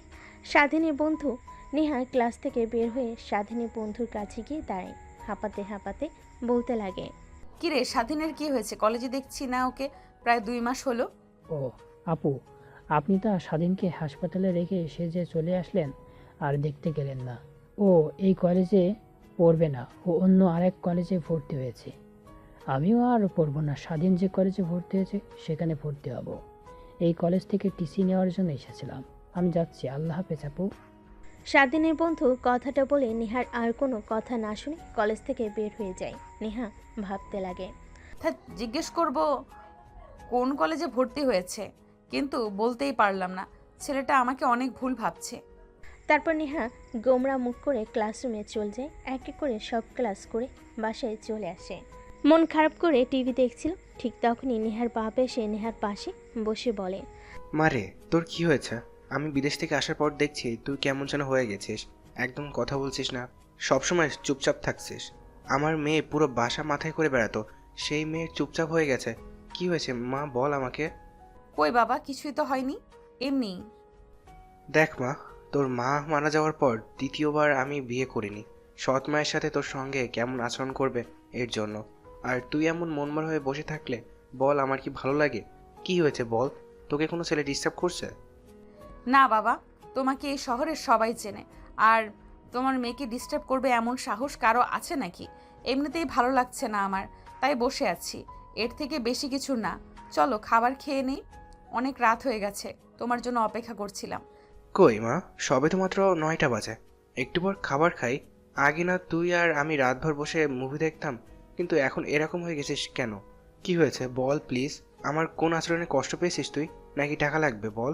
স্বাধীনের বন্ধু। নেহা ক্লাস থেকে বের হয়ে স্বাধীনের বন্ধুর কাছে গিয়ে দাঁড়ায়। হাঁপাতে হাঁপাতে বলতে লাগে, কিরে, স্বাধীনের কি হয়েছে? কলেজে দেখছি না ওকে, প্রায় 2 মাস হলো। ও আপু, আপনি তো স্বাধীনকে হাসপাতালে রেখে এসে যে চলে আসলেন আর দেখতে গেলেন না। ও এই কলেজে পড়বে না, ও অন্য আরেক কলেজে ভর্তি হয়েছে। আমিও আর পড়বো না, স্বাধীন যে কলেজে ভর্তি হয়েছে সেখানে ভর্তি হব। এই কলেজ থেকে টিসি নেওয়ার জন্য এসেছিলাম। আমি যাচ্ছি, আল্লাহ হাফেজ আপু। স্বাধীনের বন্ধু কথাটা বলে নেহার আর কোনো কথা না শুনে কলেজ থেকে বের হয়ে যায়। নেহা ভাবতে লাগে, তা জিজ্ঞেস করব কোন কলেজে ভর্তি হয়েছে, কিন্তু বলতেই পারলাম না। ছেলেটা আমাকে অনেক ভুল ভাবছে। তারপর নেহা গোমরা মুখ করে ক্লাসরুমে চলে যায়। এক এক করে সব ক্লাস করে বাসায় চলে আসে। মন খারাপ করে টিভি দেখছিল। ঠিক তখনই নেহার বাপ এসে নেহার পাশে বসে বলে, মারে, তোর কি হয়েছে? আমি বিদেশ থেকে আসার পর দেখছি তুই কেমন যেন হয়ে গেছিস। একদম কথা বলছিস না, সবসময় চুপচাপ থাকছিস। আমার মেয়ে পুরো বাসা মাথায় করে বেড়াতো, সেই মেয়ে চুপচাপ হয়ে গেছে। কি হয়েছে মা, বল আমাকে। কই বাবা, কিছুই তো হয়নি, এমনি। দেখ মা, তোর মা মারা যাওয়ার পর দ্বিতীয়বার আমি বিয়ে করিনি। সৎ মায়ের সাথে তোর সঙ্গে কেমন আচরণ করবে এর জন্য। আর তুই এমন মনমার হয়ে বসে থাকলে বল আমার কি ভালো লাগে? কি হয়েছে বল, তোকে কোনো ছেলে ডিস্টার্ব করছে? না বাবা, তোমাকে এই শহরের সবাই চেনে, আর তোমার মেয়েকে ডিস্টার্ব করবে এমন সাহস কারো আছে নাকি? এমনিতেই ভালো লাগছে না আমার, তাই বসে আছি। এর থেকে বেশি কিছু না। চলো খাবার খেয়ে নেই, অনেক রাত হয়ে গেছে, তোমার জন্য অপেক্ষা করছিলাম। কই মা, সবে তো মাত্র 9টা বাজে। একটু পর খাবার খাই। আগে না তুই আর আমি রাতভর বসে মুভি দেখতাম, কিন্তু এখন এরকম হয়ে গেছিস কেন? কি হয়েছে বল প্লিজ। আমার কোন আচরণে কষ্ট পেয়েছিস তুই, নাকি টাকা লাগবে বল?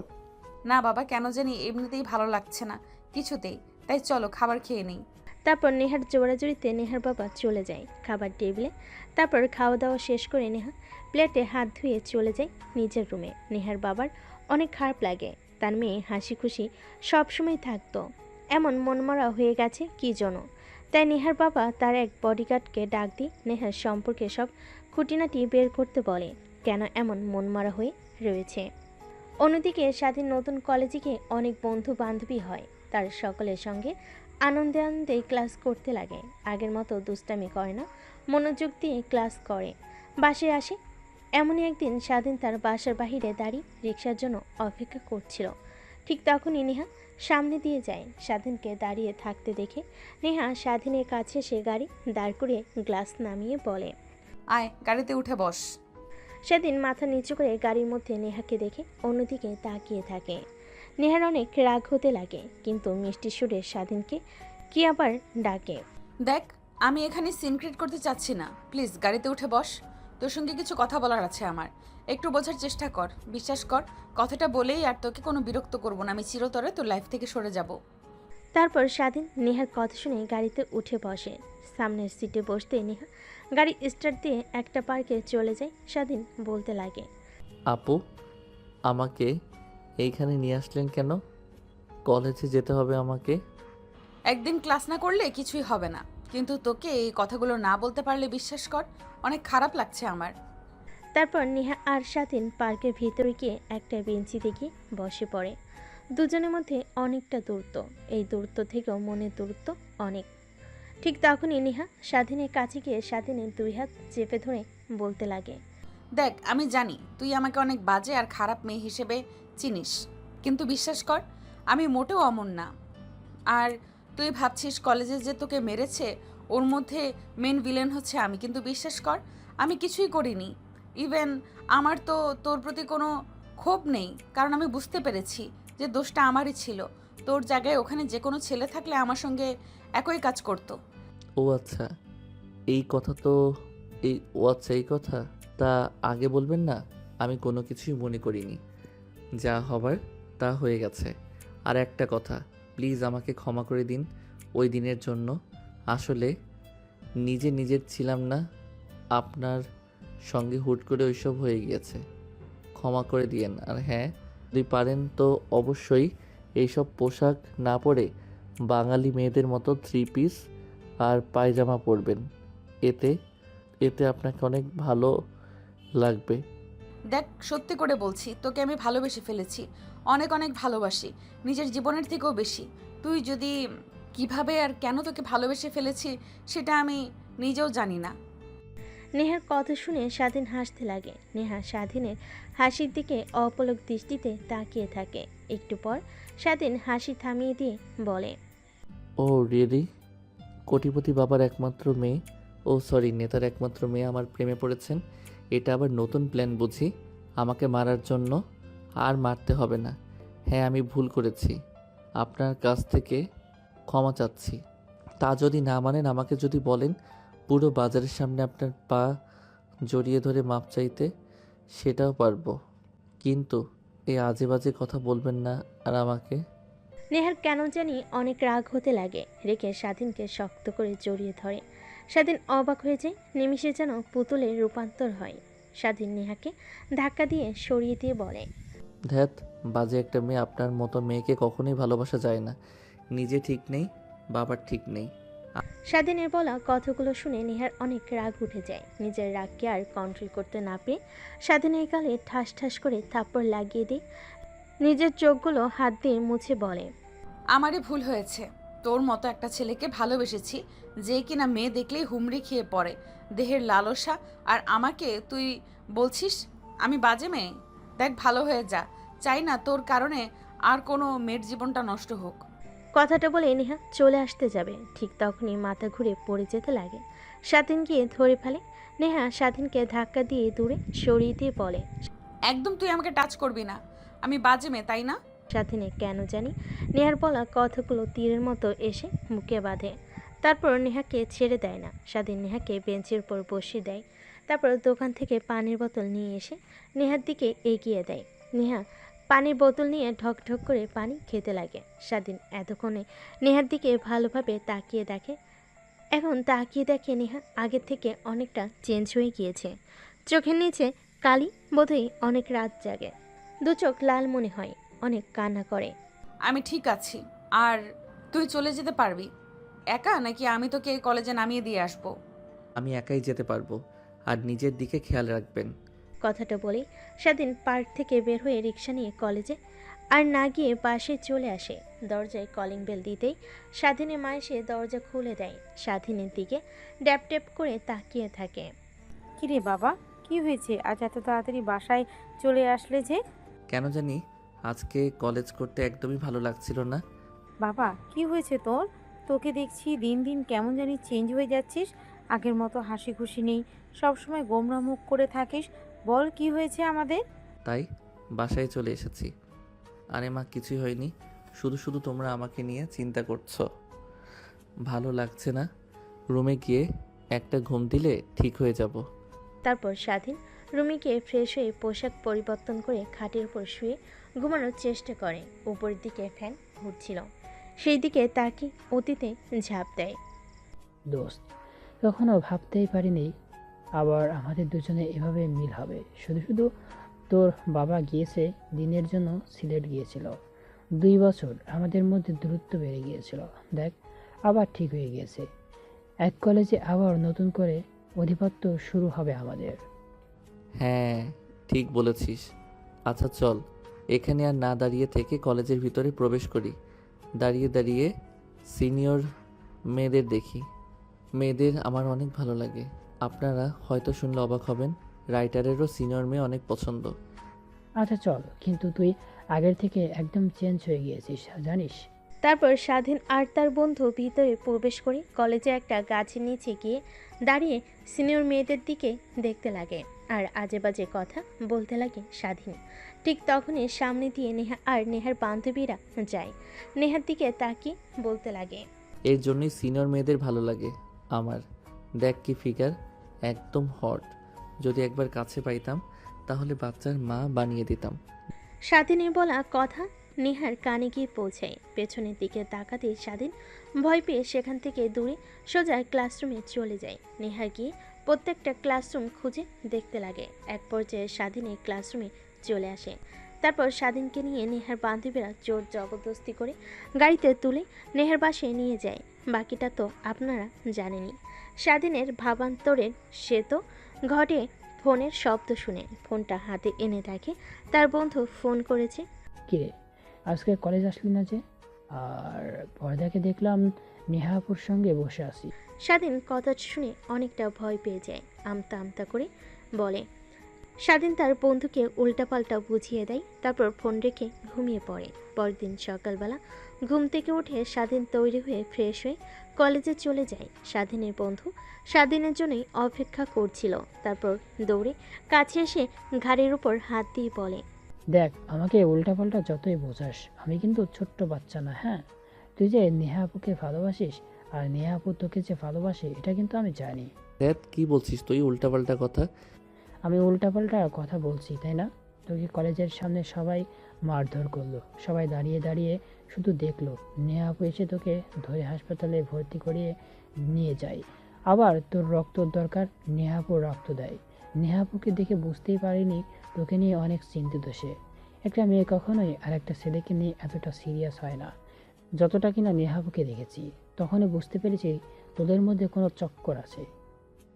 না বাবা, কেন জানি এমনিতেই ভালো লাগছে না কিছুতেই, তাই চলো খাবার খেয়ে নেই। তারপর নেহার জোড়াজুড়িতে নেহার বাবা চলে যায় খাবার টেবিলে। তারপর খাওয়া দাওয়া শেষ করে নেহা প্লেটে হাত ধুয়ে চলে যায় নিজের রুমে। নেহার বাবার অনেক খারাপ লাগে, তার মেয়ে হাসি খুশি সবসময় থাকতো, এমন মনমরা হয়ে গেছে কি জন্য। তাই নেহার বাবা তার এক বডিগার্ডকে ডাক দিয়ে নেহার সম্পর্কে সব খুঁটিনাটি বের করতে বলে, কেন এমন মনমরা হয়ে রয়েছে। অন্যদিকে স্বাধীন নতুন কলেজে গিয়ে অনেক বন্ধু বান্ধবী হয়। তার সকলের সঙ্গে আনন্দে আনন্দে ক্লাস করতে লাগে। আগের মতো দুষ্টামি করে না, মনোযোগ দিয়ে ক্লাস করে। বাসায় আসে। এমনই একদিন স্বাধীন তার বাসার বাহিরে দাঁড়িয়ে রিক্সার জন্য অপেক্ষা করছিল। ঠিক তখনই নেহা সামনে দিয়ে যায়। স্বাধীনকে দাঁড়িয়ে থাকতে দেখে নেহা স্বাধীনের কাছে সে গাড়ি দাঁড় করিয়ে গ্লাস নামিয়ে বলে, আয় গাড়িতে উঠে বস। সেদিন মাথা নিচু করে গাড়ির মধ্যে নেহাকে দেখে অন্যদিকে তাকিয়ে থাকে। নেহার অনেক রাগ হতে লাগে, কিন্তু মিষ্টি সুরে স্বাধীনকে কি আবার ডাকে। দেখ, আমি এখানে সিন ক্রিয়েট করতে চাচ্ছি না, প্লিজ গাড়িতে উঠে বস। তোর সঙ্গে কিছু কথা বলার আছে আমার, একটু বোঝার চেষ্টা কর। বিশ্বাস কর, কথাটা বলেই আর তোকে কোনো বিরক্ত করবো না। আমি চিরতরে তোর লাইফ থেকে সরে যাব। তারপর স্বাধীন নেহার কথা শুনে গাড়িতে উঠে বসে। সামনের সিটে বসতে নেহা গাড়ি স্টার্ট দিয়ে একটা পার্কে চলে যায়। স্বাধীন বলতে লাগে, আপু, আমাকে এইখানে নিয়ে আসলেন কেন? কলেজে যেতে হবে আমাকে। একদিন ক্লাস না করলে কিছুই হবে না, কিন্তু তোকে এই কথাগুলো না বলতে পারলে বিশ্বাস কর অনেক খারাপ লাগছে আমার। তারপর নেহা আর স্বাধীন পার্কের ভিতরে গিয়ে একটা বেঞ্চিতে গিয়ে বসে পড়ে। দুজনের মধ্যে অনেকটা দূরত্ব, এই দূরত্ব থেকেও মনের দূরত্ব অনেক। ঠিক তখনই নেহা স্বাধীনের কাছে গিয়ে স্বাধীনের দুই হাত চেপে ধরে বলতে লাগে, দেখ, আমি জানি তুই আমাকে অনেক বাজে আর খারাপ মেয়ে হিসেবে চিনিস, কিন্তু বিশ্বাস কর আমি মোটেও অমন না। আর তুই ভাবছিস কলেজে যে তোকে মেরেছে ওর মধ্যে মেন ভিলেন হচ্ছে আমি, কিন্তু বিশ্বাস কর আমি কিছুই করিনি। ইভেন আমার তো তোর প্রতি কোনো ক্ষোভ নেই, কারণ আমি বুঝতে পেরেছি যে দোষটা আমারই ছিল। তোর জায়গায় ওখানে যে কোনো ছেলে থাকলে আমার সঙ্গে একই কাজ করতো। ও আচ্ছা, এই কথা তো এই কথা তা আগে বলবেন না? আমি কোনো কিছুই মনে করিনি, যা হবার তা হয়ে গেছে। আর একটা কথা, প্লিজ আমাকে ক্ষমা করে দিন ওই দিনের জন্য। আসলে নিজের ছিলাম না, আপনার সঙ্গে হুট করে ওইসব হয়ে গিয়েছে। ক্ষমা করে দিয়েন। আর হ্যাঁ, যদি পারেন তো অবশ্যই এইসব পোশাক না পরে বাঙালি মেয়েদের মতো 3 পিস আর পায়জামা পরবেন। এতে এতে আপনাকে অনেক ভালো লাগবে। দেখ, সত্যি করে বলছি, তোকে আমি ভালোবেসে ফেলেছি, অনেক অনেক ভালোবাসি, নিজের জীবনের থেকেও বেশি। তুই যদি কিভাবে আর কেন তোকে ভালোবেসে ফেলেছি সেটা আমি নিজেও জানি না। নেহার কথা শুনে স্বাধীন হাসতে লাগে। নেহা স্বাধীনের হাসির দিকে অপলক দৃষ্টিতে তাকিয়ে থাকে। একটু পর স্বাধীন হাসি থামিয়ে দিয়ে বলে, ও রিয়েলি? কোটিপতি বাবার একমাত্র মেয়ে, ও সরি নেতার একমাত্র মেয়ে আমার প্রেমে পড়েছেন? এটা আবার নতুন প্ল্যান বুঝি আমাকে মারার জন্য? আর মারতে হবে না। হ্যাঁ, আমি ভুল করেছি, আপনার কাছ থেকে ক্ষমা চাচ্ছি। তা যদি না মানেন, আমাকে যদি বলেন পুরো বাজারের সামনে আপনার পা জড়িয়ে ধরে মাপ চাইতে, সেটাও পারবো। কিন্তু এই আজে বাজে কথা বলবেন না আর আমাকে। নেহার কেন জানি অনেক রাগ হতে লাগে। রেখে স্বাধীনকে শক্ত করে জড়িয়ে ধরে। স্বাধীন অবাক হয়ে যায়, নিমিষে যেন পুতুলে রূপান্তর হয়। স্বাধীন নেহাকে ধাক্কা দিয়ে সরিয়ে দিয়ে বলে, ধ্যাত, বাজে একটা মেয়ে। আপনার মতো মেয়েকে কখনোই ভালোবাসা যায় না। নিজে ঠিক নেই, বাবার ঠিক নেই। স্বাধীনের বলা কথাগুলো শুনে নেহার অনেক রাগ উঠে যায়। নিজের রাগকে আর কন্ট্রোল করতে না পেরে স্বাধীনের গালে ঠাস ঠাস করে থাপ্পড় লাগিয়ে দিয়ে নিজের চোখগুলো হাত দিয়ে মুছে বলে, আমারই ভুল হয়েছে, তোর মতো একটা ছেলেকে ভালোবেসেছি যে কিনা মেয়ে দেখলেই হুমড়ি খেয়ে পড়ে, দেহের লালসা। আর আমাকে তুই বলছিস আমি বাজে মেয়ে? দেখ, ভালো হয়ে যা, চাই না তোর কারণে আর কোনো মেয়ের জীবনটা নষ্ট হোক। কথাটা বলে নেহা চলে আসতে যাবে। ঠিক তখনই মাথা ঘুরে পড়ে যেতে লাগে। স্বাধীন গিয়ে ধরে ফেলে। নেহা স্বাধীনকে ধাক্কা দিয়ে দূরে সরিয়ে দিয়ে বলে, একদম তুই আমাকে টাচ করবি না, আমি বাজে মেয়ে তাই না? স্বাধীনের কেন জানি নেহার বলা কথাগুলো তীরের মতো এসে মুখে বাঁধে। তারপর নেহাকে ছেড়ে দেয় না। স্বাধীন নেহাকে বেঞ্চের উপর বসিয়ে দেয়। তারপর দোকান থেকে পানির বোতল নিয়ে এসে নেহার দিকে এগিয়ে দেয়। নেহা পানির বোতল নিয়ে ঢক ঢক করে পানি খেতে লাগে। স্বাধীন এতক্ষণে নেহার দিকে ভালোভাবে তাকিয়ে দেখে। এখন তাকিয়ে দেখে নেহা আগের থেকে অনেকটা চেঞ্জ হয়ে গিয়েছে। চোখের নিচে কালি, বোধহয় অনেক রাত জাগে। দু চোখ লাল মনে হয়, অনেক কান্না করে। আমি ঠিক আছি, আর তুই চলে যেতে পারবি একা, নাকি আমি তোকে কলেজে নামিয়ে দিয়ে আসবো? আমি একাই যেতে পারবো, আর নিজের দিকে খেয়াল রাখবেন। কথাটা বলেই স্বাধীন পার্ক থেকে বের হয়ে রিক্সা নিয়ে কলেজে আর না গিয়ে বাসে চলে আসে। দরজায় কলিং বেল দিতেই স্বাধীনের মা এসে দরজা খুলে দেয়। স্বাধীনের দিকে ড্যাপ ড্যাপ করে তাকিয়ে থাকে। কিরে বাবা, কি হয়েছে? আজ এত তাড়াতাড়ি বাসায় চলে আসলে যে? কেন জানি আজকে কলেজ করতে একদমই ভালো লাগছিল না। বাবা, কি হয়েছে তোর? তোকে দেখছি দিন দিন কেমন জানি চেঞ্জ হয়ে যাচ্ছিস। আগের মতো হাসি খুশি নেই, সবসময় গোমরা মুখ করে থাকিস। বল, কি হয়েছে আমাদের? তাই বাসায় চলে এসেছি। আরে মা, কিছুই হয়নি, শুধু শুধু তোমরা আমাকে নিয়ে চিন্তা করছো। ভালো লাগছে না, রুমে গিয়ে একটা ঘুম দিলে ঠিক হয়ে যাব। তারপর স্বাধীন রুমে গিয়ে ফ্রেশ হয়ে পোশাক পরিবর্তন করে খাটের উপর শুয়ে ঘুমানোর চেষ্টা করে। উপরের দিকে ফ্যান ঘুরছিল, সেই দিকে তাকে অতীতে ঝাঁপ দেয়। দোস্ত, কখনো ভাবতেই পারিনি আবার আমাদের দুজনে এভাবে মিল হবে। শুধু শুধু তোর বাবা গিয়েছে দিনের জন্য, সিলেট গিয়েছিল। 2 বছর আমাদের মধ্যে দূরত্ব বেড়ে গিয়েছিল, দেখ আবার ঠিক হয়ে গিয়েছে। এক কলেজে আবার নতুন করে অধিপত্য শুরু হবে আমাদের। হ্যাঁ, ঠিক বলেছিস। আচ্ছা চল, এখানে আর না দাঁড়িয়ে থেকে কলেজের ভিতরে প্রবেশ করি। দাঁড়িয়ে দাঁড়িয়ে সিনিয়র মেয়েদের দেখি। মেয়েদের আমার অনেক ভালো লাগে। আপনারা হয়তো শুনলে অবাক হবেন, রাইটারেরও সিনিয়র মেয়ে অনেক পছন্দ। আচ্ছা চল, কিন্তু তুই আগের থেকে একদম চেঞ্জ হয়ে গিয়েছিস জানিস। তারপর স্বাধীন আর তার বন্ধু ভিতরে প্রবেশ করে কলেজে একটা গাছের নিচে গিয়ে দাঁড়িয়ে সিনিয়র মেয়েদের দিকে দেখতে লাগে আর আজে বাজে কথা বলতে লাগে স্বাধীন। ঠিক তখনই সামনে দিয়ে নেহা আর নেহার বান্ধবীরা যায়। নেহার দিকে তাকিয়ে বলতে লাগে, এর জন্যই সিনিয়র মেয়েদের ভালো লাগে আমার। দেখ কি ফিগার, একদম হট। যদি একবার কাছে পাইতাম তাহলে বাচ্চার মা বানিয়ে দিতাম। স্বাধীনের বলা কথা নেহার কানে গিয়ে পৌঁছায়। পেছনের দিকে তাকাতে স্বাধীন ভয় পেয়ে সেখান থেকে দূরে সোজা ক্লাসরুমে চলে যায়। নেহা গিয়ে প্রত্যেকটা ক্লাসরুম খুঁজে দেখতে লাগে। এক পর্যায়ে স্বাধীনের ক্লাসরুমে চলে আসে। তারপর স্বাধীনকে নিয়ে নেহার বান্ধবীরা জোর জবরদস্তি করে গাড়িতে তুলে নেহার বাসায় নিয়ে যায়। বাকিটা তো আপনারা জানেনই। স্বাধীনের ভাবান্তরের সে তো ঘটে ফোনের শব্দ শুনে ফোনটা হাতে এনে দেখে তার বন্ধু ফোন করেছে। কিরে, আজকে কলেজ আসলি না যে? আর পর্দাকে দেখলাম নেহাপুর সঙ্গে বসে আছি। স্বাধীন কথা শুনে অনেকটা ভয় পেয়ে যায়। আমতা আমতা করে বলে। স্বাধীন তার বন্ধুকে উল্টাপাল্টা বুঝিয়ে দেয়, তারপর ফোন রেখে ঘুমিয়ে পড়ে। পরদিন সকালবেলা ঘুম থেকে উঠে স্বাধীন তৈরি হয়ে ফ্রেশ হয়ে কলেজে চলে যায়। স্বাধীনের বন্ধু স্বাধীনের জন্যই অপেক্ষা করছিল। তারপর দৌড়ে কাছে এসে ঘাড়ের উপর হাত দিয়ে বলে, দেখ, আমাকে উল্টাপাল্টা যতই বোঝাস, আমি কিন্তু ছোট্ট বাচ্চা না। হ্যাঁ, তুই যে নেহা আপুকে ভালোবাসিস আর নেহা আপু তোকে যে ভালোবাসে এটা কিন্তু আমি জানি। দেখ কি বলছিস তুই, উল্টাপাল্টা কথা? আমি উল্টাপাল্টা কথা বলছি তাই না? তোকে কলেজের সামনে সবাই মারধর করলো, সবাই দাঁড়িয়ে দাঁড়িয়ে শুধু দেখলো। নেহা আপু এসে তোকে ধরে হাসপাতালে ভর্তি করিয়ে নিয়ে যায়। আবার তোর রক্তর দরকার, নেহা আপু রক্ত দেয়। নেহা আপুকে দেখে বুঝতেই পারিনি তোকে নিয়ে অনেক চিন্তিত সে। একটা মেয়ে কখনোই আর একটা ছেলেকে নিয়ে এতটা সিরিয়াস হয় না যতটা কিনা নেহা আপুকে দেখেছি। তখনই বুঝতে পেরেছি তোদের মধ্যে কোনো চক্কর আছে।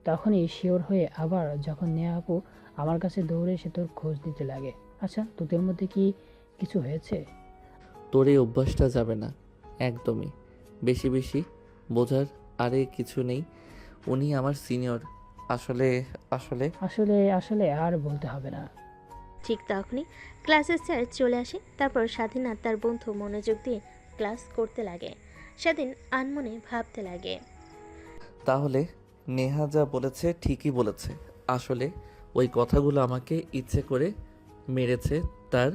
তখনই শিওর হয়ে আবার যখন নেহা আপু আমার কাছে দৌড়ে এসে তোর খোঁজ নিতে লাগে। আচ্ছা, তোদের মধ্যে কি কিছু হয়েছে? তোর এই অভ্যাসটা যাবে না একদমই। বেশি বেশি বোঝার আরে কিছু নেই। উনি আমার সিনিয়র। আসলে আসলে আসলে আসলে আর বলতে হবে না। ঠিক তখনই ক্লাসের স্যার চলে আসে। তারপর স্বাধীন আর তার বন্ধু মনোযোগ দিয়ে ক্লাস করতে লাগে। স্বাধীন আনমনে ভাবতে লাগে, তাহলে নেহা যা বলেছে ঠিকই বলেছে। আসলে ওই কথাগুলো আমাকে ইচ্ছে করে মেরেছে, তার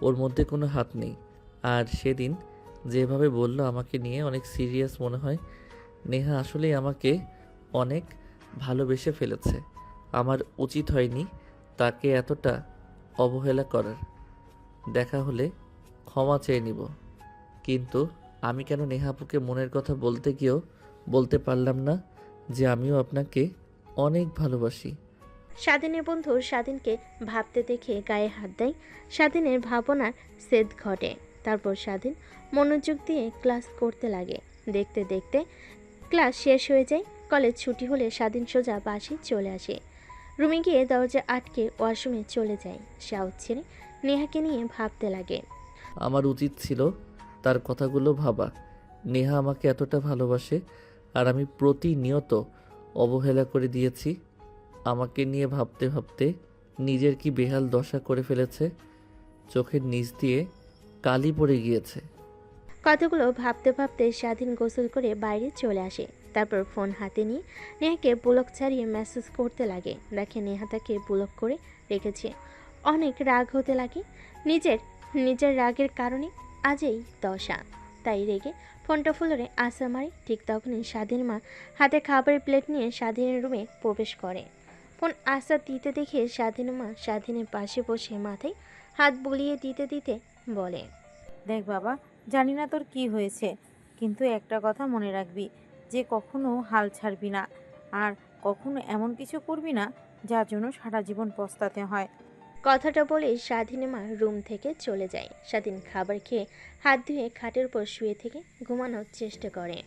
ওর মধ্যে কোনো হাত নেই। আর সেদিন যেভাবে বলল আমাকে নিয়ে অনেক সিরিয়াস মনে হয়। নেহা আসলেই আমাকে অনেক ভালোবেসে ফেলেছে। আমার উচিত হয়নি তাকে এতটা অবহেলা করার। দেখা হলে ক্ষমা চেয়ে নিব, কিন্তু আমি কেন নেহাপুকে মনের কথা বলতে গিয়েও বলতে পারলাম না যে আমিও আপনাকে অনেক ভালোবাসি। স্বাধীনের বন্ধু স্বাধীনকে ভাবতে দেখে গায়ে হাত দেয়। স্বাধীনের ভাবনার সেদ ঘটে। তারপর স্বাধীন মনোযোগ দিয়ে ক্লাস করতে লাগে। দেখতে দেখতে ক্লাস শেষ হয়ে যায়। কলেজ ছুটি হলে স্বাধীন সোজা বাসে চলে আসে। রুমে গিয়ে দরজা আটকে ওয়াশরুমে চলে যায়। শাওয়ার ছেড়ে নেহাকে নিয়ে ভাবতে লাগে। আমার উচিত ছিল তার কথাগুলো ভাবা। নেহা আমাকে এতটা ভালোবাসে আর আমি প্রতিনিয়ত অবহেলা করে দিয়েছি। আমাকে নিয়ে ভাবতে ভাবতে নিজের কি বেহাল দশা করে ফেলেছে। চোখের নিচ দিয়ে কালি পড়ে গিয়েছে। কতগুলো ভাবতে ভাবতে স্বাধীন গোসল করে বাইরে চলে আসে। তারপর ফোন হাতে নিয়ে নেহাকে ব্লক ছাড়িয়ে মেসেজ করতে লাগে। দেখে নেহা তাকে ব্লক করে রেখেছে। অনেক রাগ হতে লাগে। নিজের রাগের কারণে আজ এই দশা। তাই রেগে ফোনটা ফ্লোরে আসা মারে। ঠিক তখনই স্বাধীন মা হাতে খাবারের প্লেট নিয়ে স্বাধীনের রুমে প্রবেশ করে। ফোন আসা দিতে দেখে স্বাধীন মা স্বাধীনের পাশে বসে মাথায় হাত বুলিয়ে দিতে দিতে বলে, দেখ বাবা, জানি না তোর কি হয়েছে, কিন্তু একটা কথা মনে রাখবি যে কখনো হাল ছাড়বি না, আর কখনো এমন কিছু করবি না যার জন্য সারা জীবন পস্তাতে হয়। কথাটা বলে স্বাধীন মা রুম থেকে চলে যায়। স্বাধীন খাবার খেয়ে হাত ধুয়ে খাটের উপর শুয়ে থেকে ঘুমানোর চেষ্টা করে।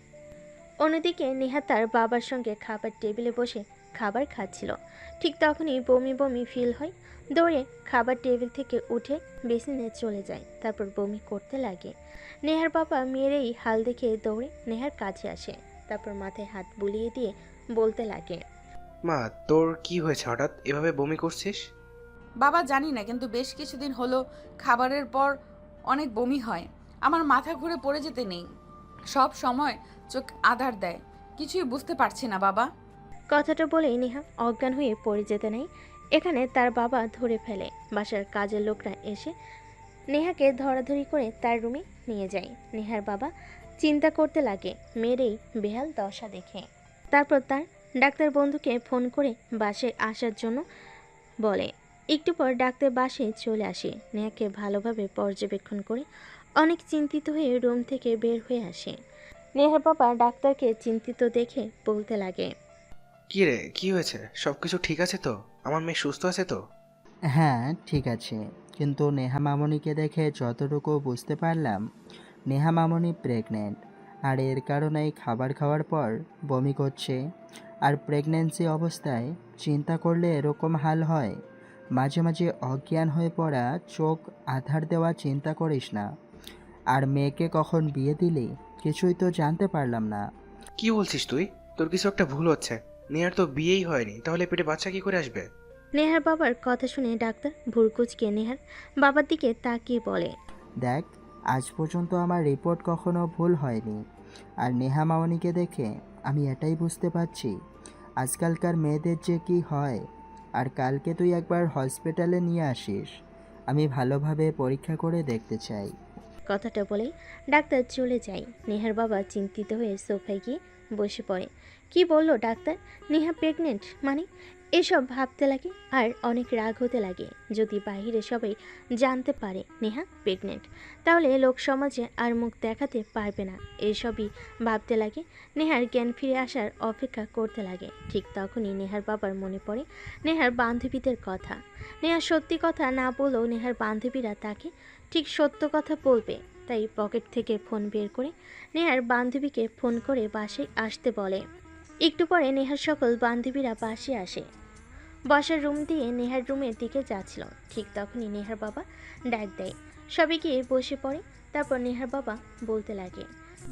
অন্যদিকে নেহা তার বাবার সঙ্গে খাবার টেবিলে বসে খাবার খাচ্ছিল। ঠিক তখনই বমি বমি ফিল হয়। দৌড়ে খাবার টেবিল থেকে উঠে বেসিনে চলে যায়। তারপর বমি করতে লাগে। নেহার বাবা মেয়ের এই হাল দেখে দৌড়ে নেহার কাছে আসে। তারপর মাথায় হাত বুলিয়ে দিয়ে বলতে লাগে, মা, তোর কি হয়েছে হঠাৎ এভাবে বমি করছিস? বাবা জানি না, কিন্তু বেশ কিছুদিন হলো খাবারের পর অনেক বমি হয়। আমার মাথা ঘুরে পড়ে যেতে নেই, সব সময় চোখ আধার দেয়, কিছুই বুঝতে পারছি না বাবা। কথাটা বলেই নেহা অজ্ঞান হয়ে পড়ে যেতে নেই। এখানে তার বাবা ধরে ফেলে। বাসার কাজের লোকরা এসে নেহাকে ধরাধরি করে তার রুমে নিয়ে যায়। নেহার বাবা চিন্তা করতে লাগে মেয়ের এই বেহাল দশা দেখে। তারপর তার ডাক্তার বন্ধুকে ফোন করে বাসে আসার জন্য বলে। একটু পর ডাক্তার বাসে চলে আসে। নেহাকে ভালোভাবে পর্যবেক্ষণ করে অনেক চিন্তিত হয়ে রুম থেকে বের হয়ে আসে। নেহার বাবা ডাক্তারকে চিন্তিত দেখে বলতে লাগে, কি রে, কি হয়েছে? সব কিছু ঠিক আছে তো? আমার মেয়ে সুস্থ আছে তো? হ্যাঁ, ঠিক আছে, কিন্তু নেহা মামনিকে দেখে যতটুকু বুঝতে পারলাম, নেহা মামনি প্রেগনেন্ট, আর এর কারণেই খাবার খাওয়ার পর বমি করছে। আর প্রেগন্যান্সি অবস্থায় চিন্তা করলে এরকম হাল হয়। মাঝে মাঝে অজ্ঞান হয়ে পড়া, চোখ আধার দেওয়া, চিন্তা করিস না। আর মেয়েকে কখন বিয়ে দিলি কিছুই তো জানতে পারলাম না। কি বলছিস তুই? তোর কিছু একটা ভুল হচ্ছে। নেহার তো বিয়েই হয়নি, তাহলে পেটে বাচ্চা কি করে আসবে? নেহার বাবার কথা শুনে ডাক্তার ভুরকুচকে নেহার বাবার দিকে তাকিয়ে বলে, দেখ, আজ পর্যন্ত আমার রিপোর্ট কখনো ভুল হয়নি। আর নেহা মামনিকে দেখে আমি এটাই বুঝতে পারছি আজকালকার মেয়েদের যে কি হয়। আর কালকে তুই একবার হসপিটালে নিয়ে আসিস, আমি ভালোভাবে পরীক্ষা করে দেখতে চাই। কথাটা বলেই ডাক্তার চলে যায়। নেহার বাবা চিন্তিত হয়ে সোফায় গিয়ে বসে পড়ে। কি বলল ডাক্তার? নেহা প্রেগনেন্ট মানে? এসব ভাবতে লাগে আর অনেক রাগ হতে লাগে। যদি বাইরে সবাই জানতে পারে নেহা প্রেগনেন্ট, তাহলে লোক সমাজে আর মুখ দেখাতে পারবে না। এসবই ভাবতে লাগে। নেহার জ্ঞান ফিরে আসার অপেক্ষা করতে লাগে। ঠিক তখনই নেহার বাবার মনে পড়ে নেহার বান্ধবীদের কথা। নেহার সত্যি কথা না বলেও নেহার বান্ধবীরা তাকে ঠিক সত্য কথা বলবে। তাই পকেট থেকে ফোন বের করে নেহার বান্ধবীকে ফোন করে বাসায় আসতে বলে। একটু পরে নেহার সকল বান্ধবীরা বাসে আসে। বসার রুম দিয়ে নেহার রুমের দিকে যাচ্ছিল। ঠিক তখনই নেহার বাবা ডাক দেয়। সবাই গিয়ে বসে পড়ে। তারপর নেহার বাবা বলতে লাগে,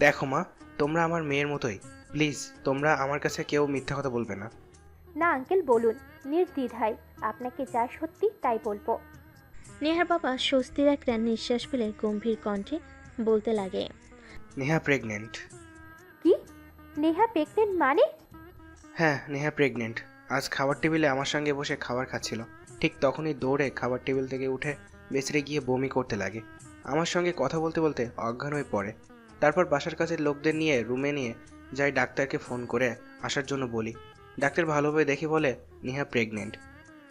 দেখো মা, তোমরা আমার মেয়ের মতোই। প্লিজ, তোমরা আমার কাছে কেউ মিথ্যা কথা বলবে না। না আঙ্কেল, বলুন নির্দ্বিধায়, আপনাকে যা সত্যি তাই বলবো। নেহার বাবা স্বস্তির একটা নিঃশ্বাস ফেলে গম্ভীর কণ্ঠে বলতে লাগে, নেহা প্রেগনেন্ট। কি? নেহা প্রেগনেন্ট মানে? হ্যাঁ, নেহা প্রেগনেন্ট। আজ খাবার টেবিলে আমার সঙ্গে বসে খাবার খাচ্ছিল। ঠিক তখনই দৌড়ে খাবার টেবিল থেকে উঠে বেসরে গিয়ে বমি করতে লাগে। আমার সঙ্গে কথা বলতে বলতে অজ্ঞান হয়ে পড়ে। তারপর বাসার কাছের লোকদের নিয়ে রুমে নিয়ে যাই, ডাক্তারকে ফোন করে আসার জন্য বলি। ডাক্তার ভালোভাবে দেখে বলে নেহা প্রেগনেন্ট।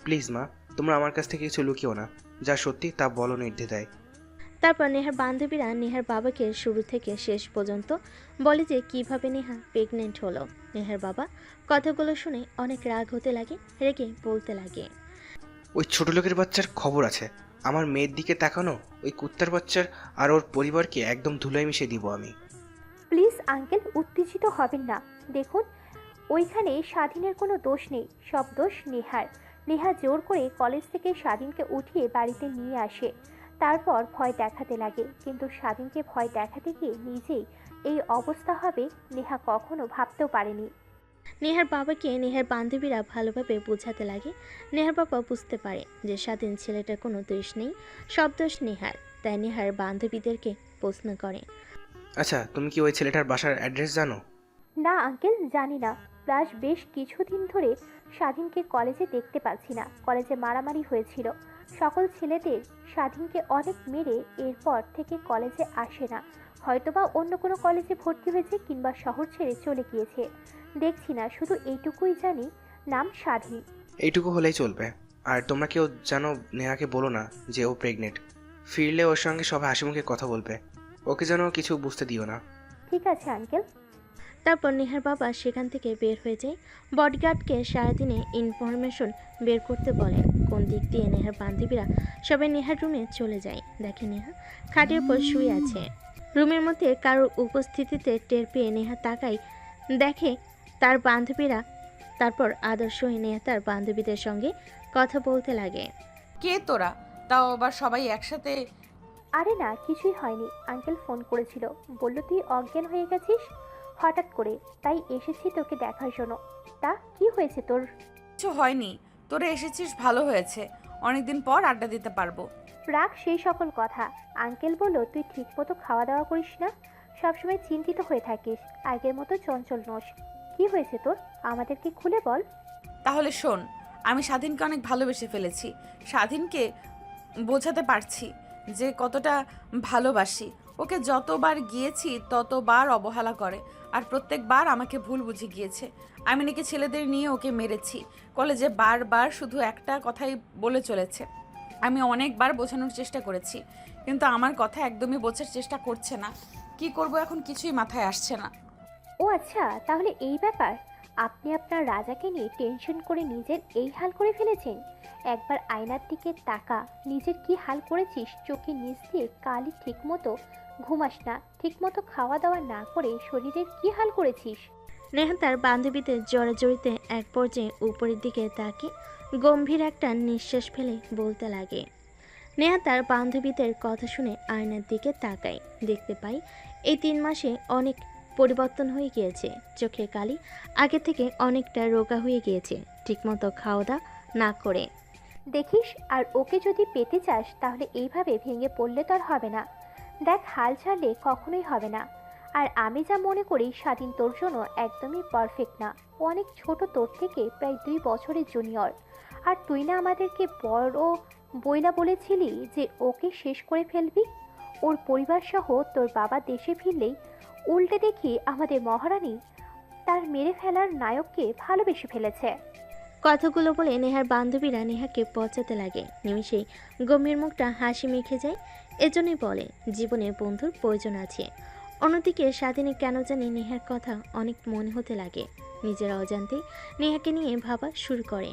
প্লিজ মা, তোমরা আমার কাছ থেকে কিছু লুকিও না, যা সত্যি তা বলো নির্দ্বিধায়। তারপর নেহার বান্ধবীরা নেহার বাবাকে শুরু থেকে শেষ পর্যন্ত বলে যে কিভাবে নেহা প্রেগনেন্ট হলো। নেহার বাবা কথাগুলো শুনে অনেক রাগ হতে লাগে। রেগে বলতে লাগে, ওই ছোট লোকের বাচ্চার খবর আছে। আমার মেয়ের দিকে তাকানো ওই কুত্তার বাচ্চার আর ওর পরিবারকে একদম ধুলোয় মিশিয়ে দিব আমি। প্লিজ আঙ্কেল, উত্তেজিত হবেন না। দেখুন, ওইখানে স্বাধীনের কোনো দোষ নেই, সব দোষ নেহার। নেহা জোর করে কলেজ থেকে স্বাধীনকে উঠিয়ে বাড়িতে নিয়ে আসে। তারপর ভয় দেখাতে লাগে, কিন্তু স্বাধীনকে ভয় দেখাতে গিয়ে নিজেই এই অবস্থা হবে নেহা কখনো ভাবতেও পারেনি। নেহার বাবাকে নেহার বান্ধবীরা ভালোভাবে বোঝাতে লাগে। নেহার বাবা বুঝতে পারে যে স্বাধীন ছেলেটার কোনো দোষ নেই, সব দোষ নেহার। তাই নেহার বান্ধবীদেরকে প্রশ্ন করে, আচ্ছা, তুমি কি ওই ছেলেটার বাসার অ্যাড্রেস জানো? না আঙ্কেল, জানি না। প্লাস বেশ কিছুদিন ধরে স্বাধীনকে কলেজে দেখতে পাচ্ছি না। কলেজে মারামারি হয়েছিল, সকল ছেলেদের স্বাধীনকে অনেক মেরে এরপর থেকে কলেজে আসে না। হয়তোবা অন্য কোনো কলেজে ভর্তি হয়েছে কিংবা শহর ছেড়ে চলে গিয়েছে, দেখছি না। শুধু এইটুকুই জানি, নাম স্বাধীন। এইটুকু হলেই চলবে। আর তোমরা কেউ জানো নেহাকে বলো না যে ও প্রেগনেন্ট। ফিরলে ওর সঙ্গে সবাই হাসিমুখে কথা বলবে, ওকে যেন কিছু বুঝতে দিও না। ঠিক আছে আঙ্কেল। তারপর নেহার বাবা সেখান থেকে বের হয়ে যায়। বডিগার্ডকে সারাদিনে ইনফরমেশন বের করতে বলেন। কোন দিক দিয়ে নেহার বান্ধবীরা সবাই নেহার রুমে চলে যায়। দেখে নেহা খাটের উপর শুয়ে আছে। রুমের মধ্যে কারোর উপস্থিতিতে টের পেয়ে নেহা তাকায়, দেখে তার বান্ধবীরা। তারপর আদর্শ হয়ে নেহা তার বান্ধবীদের সঙ্গে কথা বলতে লাগে। কে তোরা? তাও আবার সবাই একসাথে? আরে না, কিছুই হয়নি। আঙ্কেল ফোন করেছিল, বলল তুই অজ্ঞান হয়ে গেছিস হঠাৎ করে, তাই এসেছি তোকে দেখার জন্য। তা কি হয়েছে তোর? কিছু হয়নি, তোরা এসেছিস ভালো হয়েছে, অনেকদিন পর আড্ডা দিতে পারবো। রাখ সেই সকল কথা। আঙ্কেল বলল তুই ঠিকমতো খাওয়া দাওয়া করিস না, সবসময় চিন্তিত হয়ে থাকিস, আগের মতো চঞ্চল নোস। কি হয়েছে তোর, আমাদেরকে খুলে বল। তাহলে শোন, আমি স্বাধীনকে অনেক ভালোবেসে ফেলেছি। স্বাধীনকে বোঝাতে পারছি যে কতটা ভালোবাসি। ওকে যতবার গিয়েছি ততবার অবহেলা করে, আর প্রত্যেকবার আমাকে ভুল বুঝে গিয়েছে। আমি নাকি ছেলেদের নিয়ে ওকে মেরেছি। কলেজে বারবার শুধু একটা কথাই বলে চলেছে। আমি অনেকবার বোঝানোর চেষ্টা করেছি, কিন্তু আমার কথা একদমই বোঝার চেষ্টা করছে না। কি করব এখন কিছুই মাথায় আসছে না। ও আচ্ছা, তাহলে এই ব্যাপার। আপনি আপনার রাজাকে নিয়ে টেনশন করে নিজের এই হাল করে ফেলেছেন। একবার আয়নার দিকে তাকা, নিজের কি হাল করেছিস। চোখে নিচ দিয়ে কালি, ঠিকমতো ঘুমাস না, ঠিকমতো খাওয়া দাওয়া না করে শরীরের কি হাল করেছিস। নেহা তার বান্ধবীদের জড়াজড়িতে এক পর্যায়ে উপরের দিকে তাকিয়ে গম্ভীর একটা নিঃশ্বাস ফেলে বলতে লাগে। নেহা তার বান্ধবীদের কথা শুনে আয়নার দিকে তাকায়। দেখতে পাই এই 3 মাসে অনেক পরিবর্তন হয়ে গিয়েছে। চোখের কালি আগে থেকে অনেকটা রোগা হয়ে গিয়েছে, ঠিকমতো খাওয়া দাওয়া না করে। দেখিস, আর ওকে যদি পেতে চাস তাহলে এইভাবে ভেঙে পড়লে তো আর হবে না। দেখ, হাল ছাড়লে কখনোই হবে না। আর আমি যা মনে করি, স্বাধীন তোর জন্য একদমই পারফেক্ট না। ও অনেক ছোট, তোর থেকে প্রায় 2 বছরের জুনিয়র। আর তুই না আমাদেরকে বড় বইলা বলেছিলি যে ওকে শেষ করে ফেলবি। ওর পরিবার সহ তোর বাবা দেশে ফিরলেই উল্টে দেখি আমাদের মহারানী তার মেরে ফেলার নায়ককে ভালোবেসে ফেলেছে। কথাগুলো বলে নেহার বান্ধবীরা নেহাকে পচাতে লাগে। নিমিষেই গম্ভীর মুখটা হাসি মেখে যায়। এজন্যই বলে জীবনে বন্ধুর প্রয়োজন আছে। অন্যদিকে স্বাধীনে কেন জানি নেহার কথা অনেক মনে হতে লাগে। নিজের অজান্তেই নেহাকে নিয়ে ভাবা শুরু করে।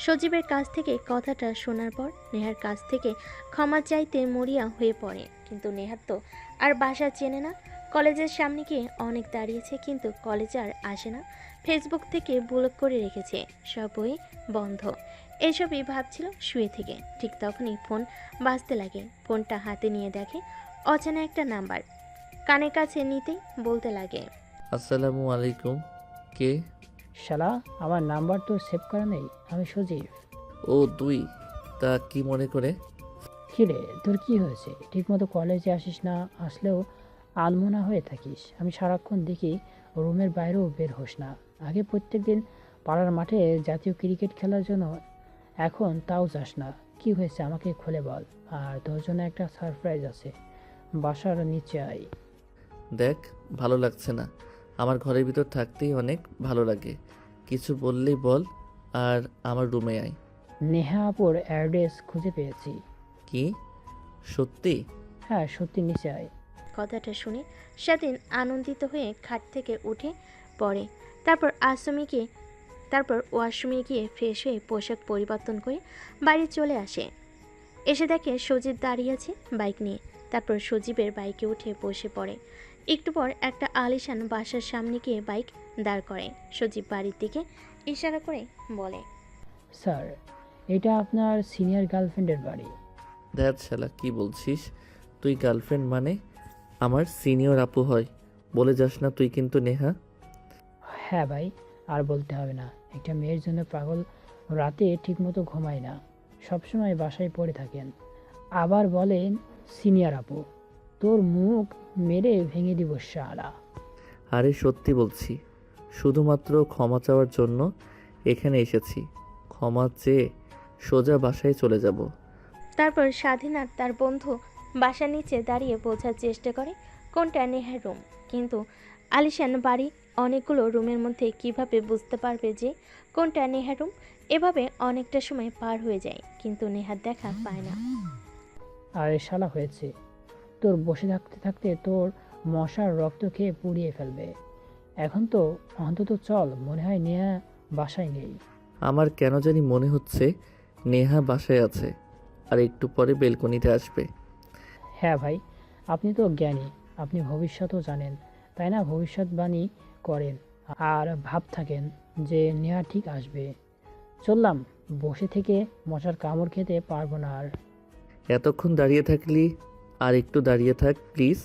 সজীবের কাছ থেকে কথাটা শোনার পর নেহার কাছ থেকে ক্ষমা চাইতে মরিয়া হয়ে পড়ে। কিন্তু নেহার তো আর বাসা চেনে না। কলেজের সামনে গিয়ে অনেক দাঁড়িয়েছে, কিন্তু কলেজে আর আসে না। ফেসবুক থেকে ব্লক করে রেখেছে, সব বই বন্ধ। এসবই ভাবছিল শুয়ে থেকে। ঠিক তখনই ফোন বাজতে লাগে। ফোনটা হাতে নিয়ে দেখে অচেনা একটা নাম্বার। কানের কাছে নিতেই বলতে লাগে, আসসালামু আলাইকুম। কে? শালা, আমার নাম্বার তো সেভ করা নেই। আমি সজীব। ও তুই? তা কি মনে করে? কিরে, তোর কি হয়েছে? ঠিকমতো কলেজে আসিস না, আসলেও আনমনা হয়ে থাকিস। আমি সারাক্ষণ দেখি রুমের বাইরেও বের হোস না। আগে প্রত্যেক দিন পাড়ার মাঠে জাতীয় ক্রিকেট খেলার জন্য, এখন তাও যাস না। কি হয়েছে আমাকে খুলে বল। আর তোর জন্য একটা সারপ্রাইজ আছে, বাসার নিচে আয়। দেখ, ভালো লাগছে না। আমার ঘরের ভিতর থাকতেই অনেক ভালো লাগে। কিছু বললেই বল, আর আমার রুমে আয়। নেহা আপুর অ্যাড্রেস খুঁজে পেয়েছি। কি? সত্যি? হ্যাঁ সত্যি, নিচে আয়। কথাটা শুনে স্বাধীন আনন্দিত হয়ে খাট থেকে উঠে পড়ে। তারপর ওয়াশরুমে গিয়ে ফ্রেশ হয়ে পোশাক পরিবর্তন করে বাড়ি চলে আসে। এসে দেখে সজীব দাঁড়িয়ে আছে বাইক নিয়ে। তারপর সজীবের বাইকে উঠে বসে পড়ে। একটু পর একটা আলিশান বাসার সামনে গিয়ে বাইক দাঁড় করে। সজীব বাড়ির দিকে ইশারা করে বলে, স্যার, এটা আপনার সিনিয়র গার্লফ্রেন্ডের বাড়ি। ধ্যাৎ শালা, কি বলছিস? তুই গার্লফ্রেন্ড মানে আমার সিনিয়র আপু হয়? বলে যাস না তুই কিন্তু নেহা। হ্যাঁ ভাই, আর বলতে হবে না। একটা মেয়ের জন্য পাগল রাতে ঠিকমতো ঘুমায় না, সবসময় বাসায় পড়ে থাকেন, আবার বলেন সিনিয়র আপু। তোর মুখ মেরে ভেঙে দিব শালা। আরে সত্যি বলছি, শুধুমাত্র ক্ষমা চাওয়ার জন্য এখানে এসেছি। ক্ষমা চেয়ে সোজা বাসায় চলে যাব। তারপর স্বাধীন আর তার বন্ধু বাসার নিচে দাঁড়িয়ে বোঝার চেষ্টা করে কোনটা নেহার রুম। কিন্তু আলিশান বাড়ি, অনেকগুলো রুমের মধ্যে কিভাবে বুঝতে পারবে যে কোনটা নেহার রুম? এভাবে অনেকটা সময় পার হয়ে যায়, কিন্তু নেহার দেখা পায় না। আরে শালা হয়েছে তোর, বসে থাকতে থাকতে তোর মশার রক্ত খেয়ে পুড়িয়ে ফেলবে। এখন তো অন্তত চল, মনে হয় নেহা বাসায় নেই। আমার কেন জানি মনে হচ্ছে নেহা বাসায় আছে, আর একটু পরে বেলকনিতে আসবে। হ্যাঁ ভাই, আপনি তো জ্ঞানী, আপনি ভবিষ্যতও জানেন, তাই না? ভবিষ্যৎবাণী করেন আর ভাব থাকেন যে নেহা ঠিক আসবে। চললাম, বসে থেকে মশার কামড় খেতে পারবো না আর। এতক্ষণ দাঁড়িয়ে থাকলি, আর একটু দাঁড়িয়ে থাক প্লিজ।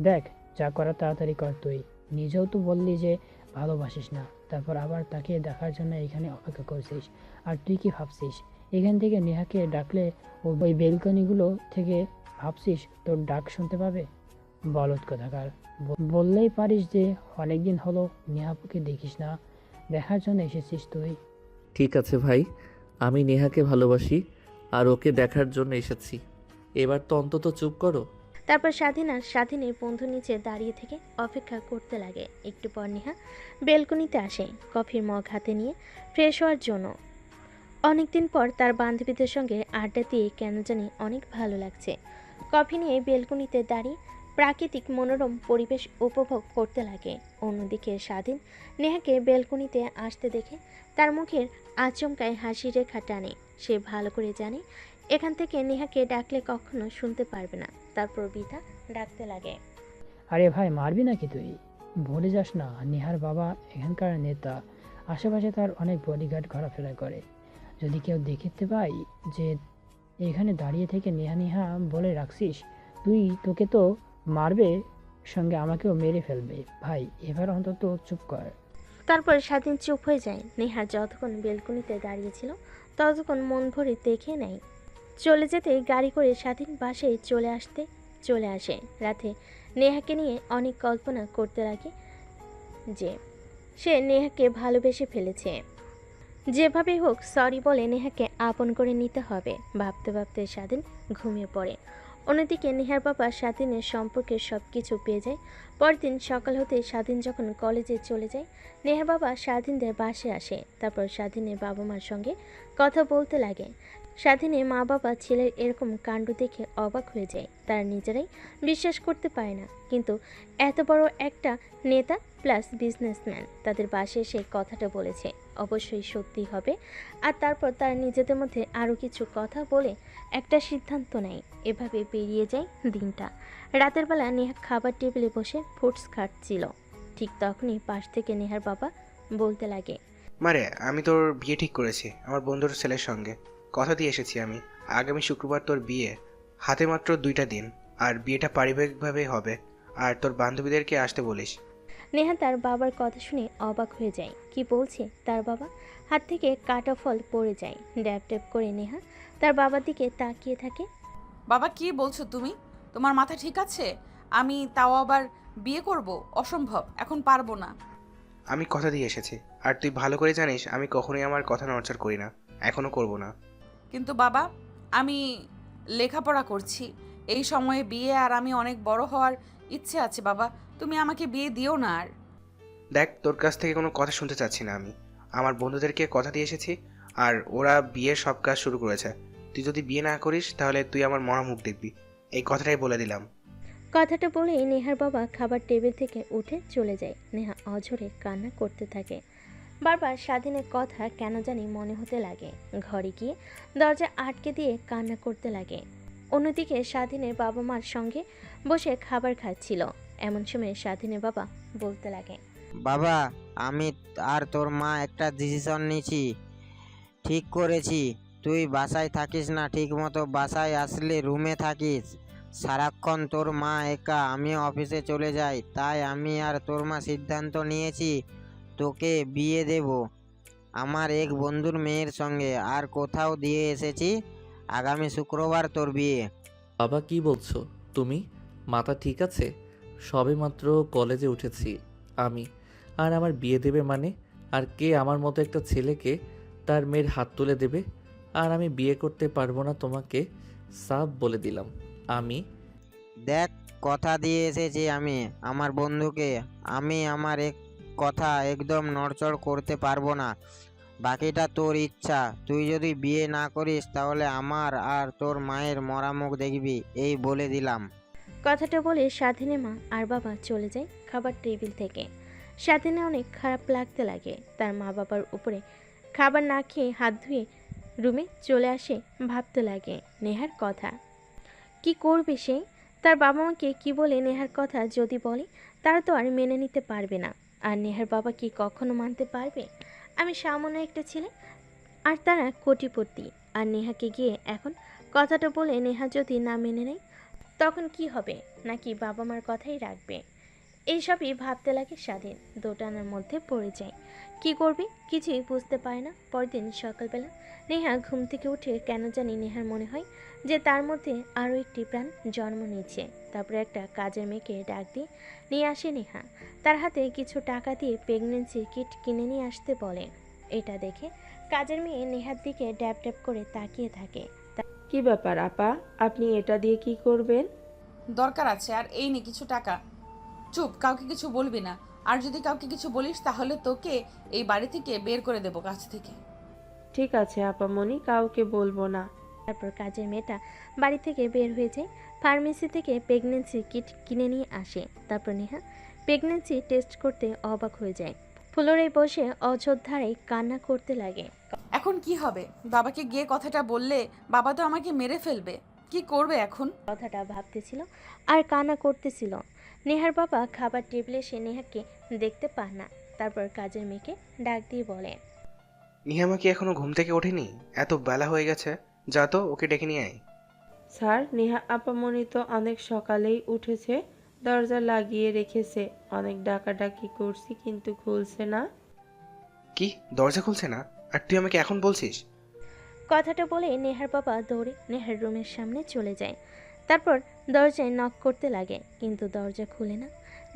দেখ, যা করার তাড়াতাড়ি কর। তুই নিজেও তো বললি যে ভালোবাসিস না, তারপর আবার তাকে দেখার জন্য এখানে অপেক্ষা করছিস। আর তুই কি ভাবছিস এখান থেকে নেহাকে ডাকলে ওই বেলকনিগুলো থেকে ভাবছিস তোর ডাক শুনতে পাবে? বলদ কোথাকার, বললেই পারিস যে অনেকদিন হলো নেহাপুকে দেখিস না, দেখার জন্য এসেছিস তুই। ঠিক আছে ভাই, আমি নেহাকে ভালোবাসি আর ওকে দেখার জন্য এসেছি। এবার তো অন্তত চুপ করো। তারপর স্বাধীন আর স্বাধীনের বন্ধু নিচে দাঁড়িয়ে থেকে অপেক্ষা করতে লাগে। একটু পর নেহা বেলকনিতে আসে কফির মগ হাতে নিয়ে ফ্রেশ হওয়ার জন্য। অনেকদিন পর তার বান্ধবীদের সঙ্গে আড্ডা দিয়ে কেন জানি অনেক ভালো লাগছে। কফি নিয়ে বেলকনিতে দাঁড়িয়ে প্রাকৃতিক মনোরম পরিবেশ উপভোগ করতে লাগে। অন্যদিকে স্বাধীন নেহাকে বেলকনিতে আসতে দেখে তার মুখের আচমকায় হাসি রেখা টানে। সে ভালো করে জানে এখান থেকে নেহাকে ডাকলে কখনো শুনতে পারবে না। তারপর বিধা ডাকতে লাগে। আরে ভাই, মারবি নাকি তুই? ভুলে যাস না, নেহার বাবা এখানকার নেতা, আশেপাশে তার অনেক বডিগার্ড ঘোরাফেরা করে। যদি কেউ দেখতে পাই যে এখানে দাঁড়িয়ে থেকে নেহা নেহা বলে রাখছিস, তোকে তো মারবে, সঙ্গে আমাকেও মেরে ফেলবে। ভাই, এবার অন্তত চুপ কর। তারপর স্বাধীন চুপ হয়ে যায়। নেহা যতক্ষণ বেলকনিতে দাঁড়িয়েছিল ততক্ষণ মন ভরে দেখে নেয়। চলে যেতে গাড়ি করে স্বাধীন বাসায় চলে আসে। রাতে নেহাকে নিয়ে অনেক কল্পনা করতে লাগে যে সে নেহাকে ভালোবেসে ফেলেছে। যেভাবে হোক সরি বলে নেহাকে আপন করে নিতে হবে। ভাবতে ভাবতে স্বাধীন ঘুমিয়ে পড়ে। অন্যদিকে নেহার বাবা স্বাধীনের সম্পর্কে সব কিছু পেয়ে যায়। পরদিন সকাল হতে স্বাধীন যখন কলেজে চলে যায়, নেহার বাবা স্বাধীনদের বাসায় আসে। তারপর স্বাধীনের বাবা মার সঙ্গে কথা বলতে লাগে। স্বাধীনের মা বাবা ছেলের এরকম কাণ্ড দেখে অবাক হয়ে যায়। তারা নিজেরাই বিশ্বাস করতে পারে না, কিন্তু এত বড় একটা নেতা প্লাস বিজনেসম্যান তাদের বাসায় এসে কথাটা বলেছে, অবশ্যই সত্যি হবে। আর তারপর তারা নিজেদের মধ্যে আরও কিছু কথা বলে একটা সিদ্ধান্ত নেয়। এভাবে পেরিয়ে যায় দিনটা। রাতের বেলা নেহা খাবার টেবিলে বসে ফ্রুটস খাচ্ছিল। ঠিক তখনই পাশ থেকে নেহার বাবা বলতে লাগে, মারে, আমি তোর বিয়ে ঠিক করেছি আমার বন্ধুর ছেলের সঙ্গে। কথা দিয়ে এসেছি আমি, আগামী শুক্রবার তোর বিয়ে। হাতে মাত্র 2টা দিন, আর বিয়েটা পারিবারিকভাবে হবে। আর তোর বান্ধবীদেরকে আসতে বলিস। নেহা তার বাবার কথা শুনে অবাক হয়ে যায়। কি বলছে তার বাবা? হাত থেকে কাটা ফল পড়ে যায়। ড্যাব ড্যাব করে নেহা তার বাবার দিকে তাকিয়ে থাকে। বাবা, কি বলছো তুমি? তোমার মাথা ঠিক আছে? আমি তাও আবার বিয়ে করব? অসম্ভব, এখন পারবো না। আমি কথা দিয়ে এসেছি, আর তুই ভালো করে জানিস আমি কখনোই আমার কথা নড়চড় করি না, এখনো করব না। কিন্তু বাবা, আমি লেখাপড়া করছি, এই সময়ে বিয়ে, আর আমি অনেক বড় হওয়ার ইচ্ছে আছে বাবা, তুমি আমাকে বিয়ে দিও না আর। দেখ, তোর কাছ থেকে কোনো কথা শুনতে চাচ্ছি না আমি। আমার বন্ধুদেরকে কথা দিয়ে এসেছি, আর ওরা বিয়ের সব কাজ শুরু করেছে। তুই যদি বিয়ে না করিস তাহলে তুই আমার মরা মুখ দেখবি, এই কথাটাই বলে দিলাম। কথাটা বলেই নেহার বাবা খাবার টেবিল থেকে উঠে চলে যায়। নেহা অঝরে কান্না করতে থাকে। বারবার স্বাধীনের কথা কেন জানি মনে হতে লাগে। ঘরে গিয়ে দরজা আটকে দিয়ে কান্না করতে লাগে। অন্যদিকে স্বাধীনের বাবা মার সঙ্গে বসে খাবার খাচ্ছিল। এমন সময় স্বাধীনের বাবা বলতে লাগে, বাবা, আমি আর তোর মা একটা ডিসিশন নিয়েছি, ঠিক করেছি। তুই বাসায় থাকিস না ঠিক মতো, বাসায় আসলে রুমে থাকিস সারাক্ষণ। তোর মা একা, আমিও অফিসে চলে যাই, তাই আমি আর তোর মা সিদ্ধান্ত নিয়েছি তোকে বিয়ে দেব আমার এক বন্ধুর মেয়ের সঙ্গে। আর কোথাও দিয়ে এসেছি, আগামী শুক্রবার তোর বিয়ে। বাবা কি বলছো তুমি? মাথা ঠিক আছে? সবেমাত্র কলেজে উঠেছি আমি, আর আমার বিয়ে দেবে মানে? আর কে আমার মতো একটা ছেলেকে তার মেয়ের হাত তুলে দেবে? আর আমি বিয়ে করতে পারবো না তোমাকে, সাফ বলে দিলাম। আমি দেখ, কথা দিয়ে এসেছি আমি আমার বন্ধুকে, আমি আমার এক কথা একদম নড়চড় করতে পারবো না। বাকিটা তোর ইচ্ছা। তুই যদি বিয়ে না করিস তাহলে আমার আর তোর মায়ের মরা মুখ দেখবি, এই বলে দিলাম। কথাটা বলে স্বাধীনের মা আর বাবা চলে যায় খাবার টেবিল থেকে। স্বাধীনের অনেক খারাপ লাগতে লাগে। তার মা বাবার উপরে খাবার না খেয়ে হাত ধুয়ে রুমে চলে আসে। ভাবতে লাগে নেহার কথা। কি করবে সে? তার বাবা মাকে কি বলে নেহার কথা যদি বলে, তারা তো আর মেনে নিতে পারবে না। আর নেহার বাবা কি কখনো মানতে পারবে? আমি সামান্য একটা ছেলে, আর তারা কোটিপতি। আর নেহাকে গিয়ে এখন কথাটা বলে নেহা যদি না মেনে নেয়, তখন কি হবে? নাকি বাবা মার কথাই রাখবে? এইসবই ভাবতে লাগে স্বাধীন। দোটানার মধ্যে পড়ে যায়। কি করবে কিছুই বুঝতে পারে না। পরদিন সকালবেলা নেহা ঘুম থেকে উঠে কেন জানি নেহার মনে হয় যে তার মধ্যে আরও একটি প্রাণ জন্ম নিচ্ছে। তারপরে একটা কাজের মেয়েকে ডাক দিয়ে নিয়ে আসে নেহা। তার হাতে কিছু টাকা দিয়ে প্রেগনেন্সি কিট কিনে নিয়ে আসতে বলে। এটা দেখে কাজের মেয়ে নেহার দিকে ড্যাব ড্যাব করে তাকিয়ে থাকে। কি ব্যাপার আপা, আপনি এটা দিয়ে কি করবেন? দরকার আছে, আর এই নে কিছু টাকা। চুপ, কাউকে কিছু বলবি না। আর যদি কাউকে কিছু বলিস তাহলে তোকে এই বাড়ি থেকে বের করে দেবো কাছ থেকে। ঠিক আছে আপামনি, কাউকে বলবো না। তারপর কাজের মেয়েটা বাড়ি থেকে বের হয়ে যায়। ফার্মেসি থেকে প্রেগনেন্সি কিট কিনে নিয়ে আসে। তারপর নেহা প্রেগনেন্সি টেস্ট করতে অবাক হয়ে যায়। ফ্লোরে বসে অযোধ্যারে কান্না করতে লাগে। এখন কি হবে? বাবাকে গিয়ে কথাটা বললে বাবা তো আমাকে মেরে ফেলবে। কি করবে এখন? কথাটা ভাবতেছিল আর কান্না করতেছিল। নেহার বাবা খাবার টেবিলে এসে নেহাকে দেখতে পায় না। তারপর কাজের মেয়েকে ডাক দিয়ে বলে, নিহামা কি এখনো ঘুম থেকে ওঠেনি? এত বেলা হয়ে গেছে, যা তো ওকে ডেকে নিয়ে আয়। স্যার, নেহা আপামনি তো অনেক সকালেই উঠেছে, দরজা লাগিয়ে রেখেছে। অনেক ডাকাডাকি করছি কিন্তু খুলছে না। কি, দরজা খুলছে না? আর তুই আমাকে এখন বলছিস? কথাটা বলে নেহার বাবা দৌড়ে নেহার রুমের সামনে চলে যায়। তারপর দরজায় নক করতে লাগে, কিন্তু দরজা খুলে না।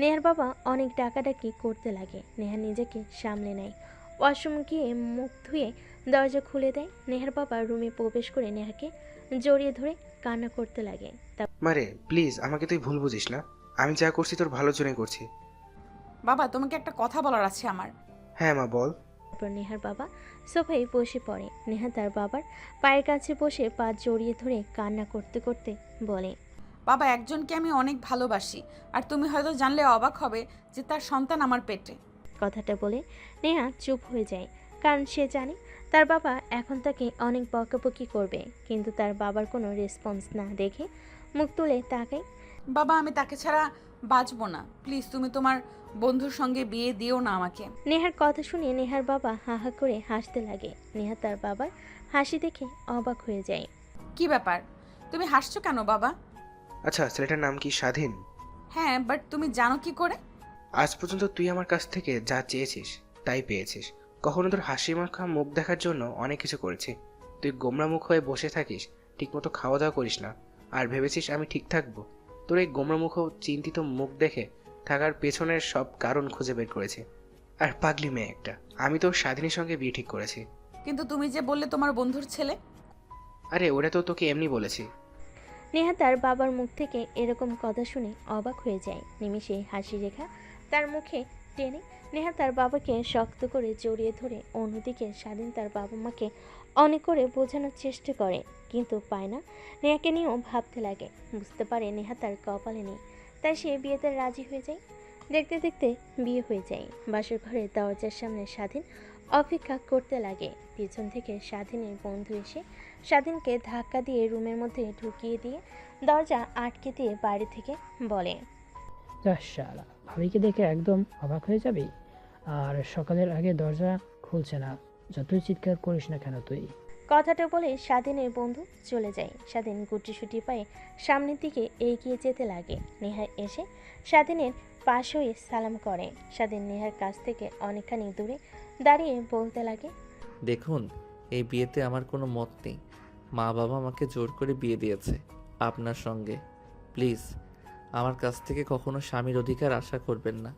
নেহার বাবা অনেক ডাকাডাকি করতে লাগে। নেহা নিজেকে সামলে নেয়। ওয়াশরুম গিয়ে মুখ ধুয়ে দরজা খুলে দেয়। নেহার বাবা রুমে প্রবেশ করে নেহাকে জড়িয়ে ধরে কান্না করতে লাগে। মারে প্লিজ, আমাকে তুই ভুল বুঝিস না। আমি যা করছি তোর ভালোর জন্যই করছি। বাবা, তোমাকে একটা কথা বলার আছে আমার। হ্যাঁ মা, বল। তারপর নেহার বাবা সোফায় বসে পড়ে। নেহা তার বাবার পায়ের কাছে বসে পা জড়িয়ে ধরে কান্না করতে করতে বলে, বাবা, একজনকে আমি অনেক ভালোবাসি, আর তুমি হয়তো জানলে অবাক হবে যে তার সন্তান আমার পেটে। কথাটা বলে নেহা চুপ হয়ে যায়। কারণ সে জানে তার বাবা এখন তাকে অনেক বকাবকি করবে। কিন্তু তার বাবার কোনো রেসপন্স না দেখে মুখ তুলে তাকায়। বাবা, আমি তাকে ছাড়া বাঁচবো না। প্লিজ তুমি তোমার বন্ধুর সঙ্গে বিয়ে দিও না আমাকে। নেহার কথা শুনে নেহার বাবা হা হা করে হাসতে লাগে। নেহা তার বাবার হাসি দেখে অবাক হয়ে যায়। কি ব্যাপার, তুমি হাসছো কেন বাবা? আচ্ছা, ছেলেটার নাম কি স্বাধীন? হ্যাঁ, বাট তুমি জানো কি করে? আজ পর্যন্ত তুই আমার কাছ থেকে যা চেয়েছিস তাই পেয়েছিস। কখনো তোর হাসি মাখা মুখ দেখার জন্য অনেক কিছু করেছি। তুই গোমরা মুখ হয়ে বসে থাকিস, ঠিকমতো খাওয়া দাওয়া করিস না, আর ভেবেছিস আমি ঠিক থাকবো। তোর এই গোমরা মুখ চিন্তিত মুখ দেখে থাকার পেছনের সব কারণ খুঁজে বের করেছি। আর পাগলি মেয়ে একটা, আমি তোর স্বাধীনের সঙ্গে বিয়ে ঠিক করেছি। কিন্তু তুমি যে বললে তোমার বন্ধুর ছেলে। আরে ওটা তো তোকে এমনি বলেছি। নেহা তার বাবার মুখ থেকে এরকম কথা শুনে অবাক হয়ে যায়। নিমিষে হাসি রেখা তার মুখে টেনে নেহা তার বাবাকে শক্ত করে জড়িয়ে ধরে। অন্যদিকে স্বাধীন তার বাবা মাকে অনেক করে বোঝানোর চেষ্টা করে, কিন্তু পায় না। নেহাকে নিয়েও ভাবতে লাগে। বুঝতে পারে নেহা তার কপালে নেই, তাই সে বিয়েতে রাজি হয়ে যায়। দেখতে দেখতে বিয়ে হয়ে যায়। বাসর ঘরে দরজার সামনে স্বাধীন অপেক্ষা করতে লাগে। পিছন থেকে স্বাধীনের বন্ধু এসে স্বাধীনকে ধাক্কা দিয়ে রুমের মধ্যে ঢুকিয়ে দিয়ে দরজা আটকে দিয়ে বাইরে থেকে বলে, শালা, ভাবিকে দেখে একদম অবাক হয়ে যাবি। আর সকালের আগে দরজা খুলছে না, যতই চিৎকার করিস না কেন তুই। কথাটা বলে স্বাধীনের বন্ধু চলে যায়। স্বাধীন গুটিসুটি পায়ে সামনের দিকে এগিয়ে যেতে লাগে। নেহা এসে স্বাধীনের পাশ হয়ে সালাম করে। স্বাধীন নেহার কাছ থেকে অনেকখানি দূরে দাঁড়িয়ে বলতে লাগে, দেখুন, এই বিয়েতে আমার কোনো মত নেই। মা বাবা আমাকে জোর করে বিয়ে দিয়েছে আপনার সঙ্গে। প্লিজ আমার কাছ থেকে কখনো স্বামীর অধিকার আশা করবেন না।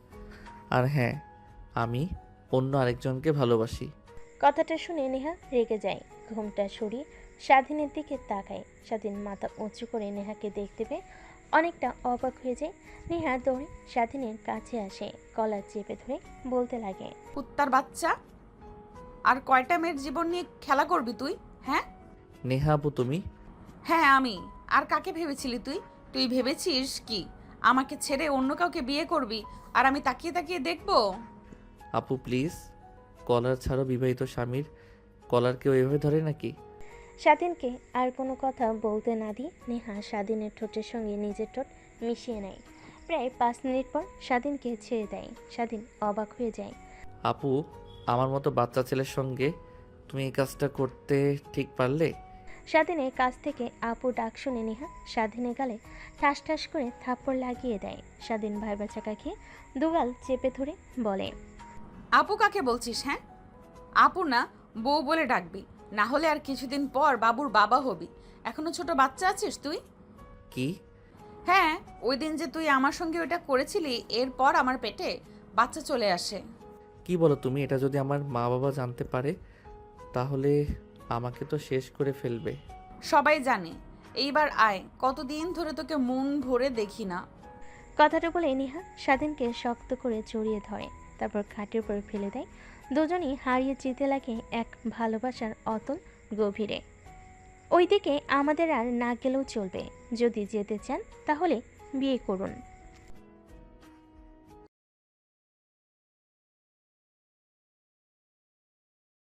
আর হ্যাঁ, আমি অন্য আরেকজনকে ভালোবাসি। কথাটা শুনে নেহা রেগে যায়। ঘুমটা সরিয়ে স্বাধীনের দিকে তাকায়। স্বাধীন মাথা উঁচু করে নেহাকে দেখতে পেয়ে অনেকটা অবাক হয়ে যায়। নেহা দৌড়ে স্বাধীনের কাছে আসে, কলার চেপে ধরে বলতে লাগে, কুত্তার বাচ্চা, আর কয়টা মেয়ের জীবন নিয়ে খেলা করবি তুই? হ্যাঁ নেহা আপু তুমি? হ্যাঁ আমি। আর কাকে ভেবেছিলি তুই? তুই ভেবেছিস কি আমাকে ছেড়ে অন্য কাউকে বিয়ে করবি আর আমি তাকিয়ে তাকিয়ে দেখবো? আপু প্লিজ, কলার ছাড়ো। বিবাহিত স্বামীর কলার কেউ এভাবে ধরে নাকি? স্বাধীনকে আর কোনো কথা বলতে না দিয়ে নেহা স্বাধীনের ঠোঁটের সঙ্গে নিজের ঠোঁট মিশিয়ে নেয়। প্রায় 5 মিনিট পর স্বাধীনকে ছেড়ে দেয়। স্বাধীন অবাক হয়ে যায়। আপু, আমার মতো বাচ্চা ছেলের সঙ্গে তুমি এই কাজটা করতে ঠিক পারলে? স্বাধীনের কাছ থেকে আপু ডাক শুনে নেহা স্বাধীনের গালে ঠাস ঠাস করে থাপ্পড় লাগিয়ে দেয়। স্বাধীন ভাইবা চাকা খেয়ে দুগাল চেপে ধরে বলে, আপু কাকে বলছিস? হ্যাঁ আপু না, বউ বলে ডাকবি, না হলে আর কিছুদিন পর বাবুর বাবা হবি। এখনো ছোট বাচ্চা আছিস তুই। কি? হ্যাঁ, ওই দিন যে তুই আমার সঙ্গে ওটা করেছিলি, এরপর আমার পেটে বাচ্চা চলে আসে। কি বলো তুমি? এটা যদি আমার মা বাবা জানতে পারে তাহলে আমাকে তো শেষ করে ফেলবে। সবাই জানে। এইবার আয়, কতদিন ধরে তোকে মন ভরে দেখি না। কথাটা বলে নেহা স্বাধীনকে শক্ত করে জড়িয়ে ধরে, তারপর খাটের উপর ফেলে দেয়। দুজনই হারিয়ে যেতে লাগে এক ভালোবাসার অতল গভীরে। ওইদিকে আমাদের আর না গেলেও চলবে। যদি যেতে চান তাহলে বিয়ে করুন।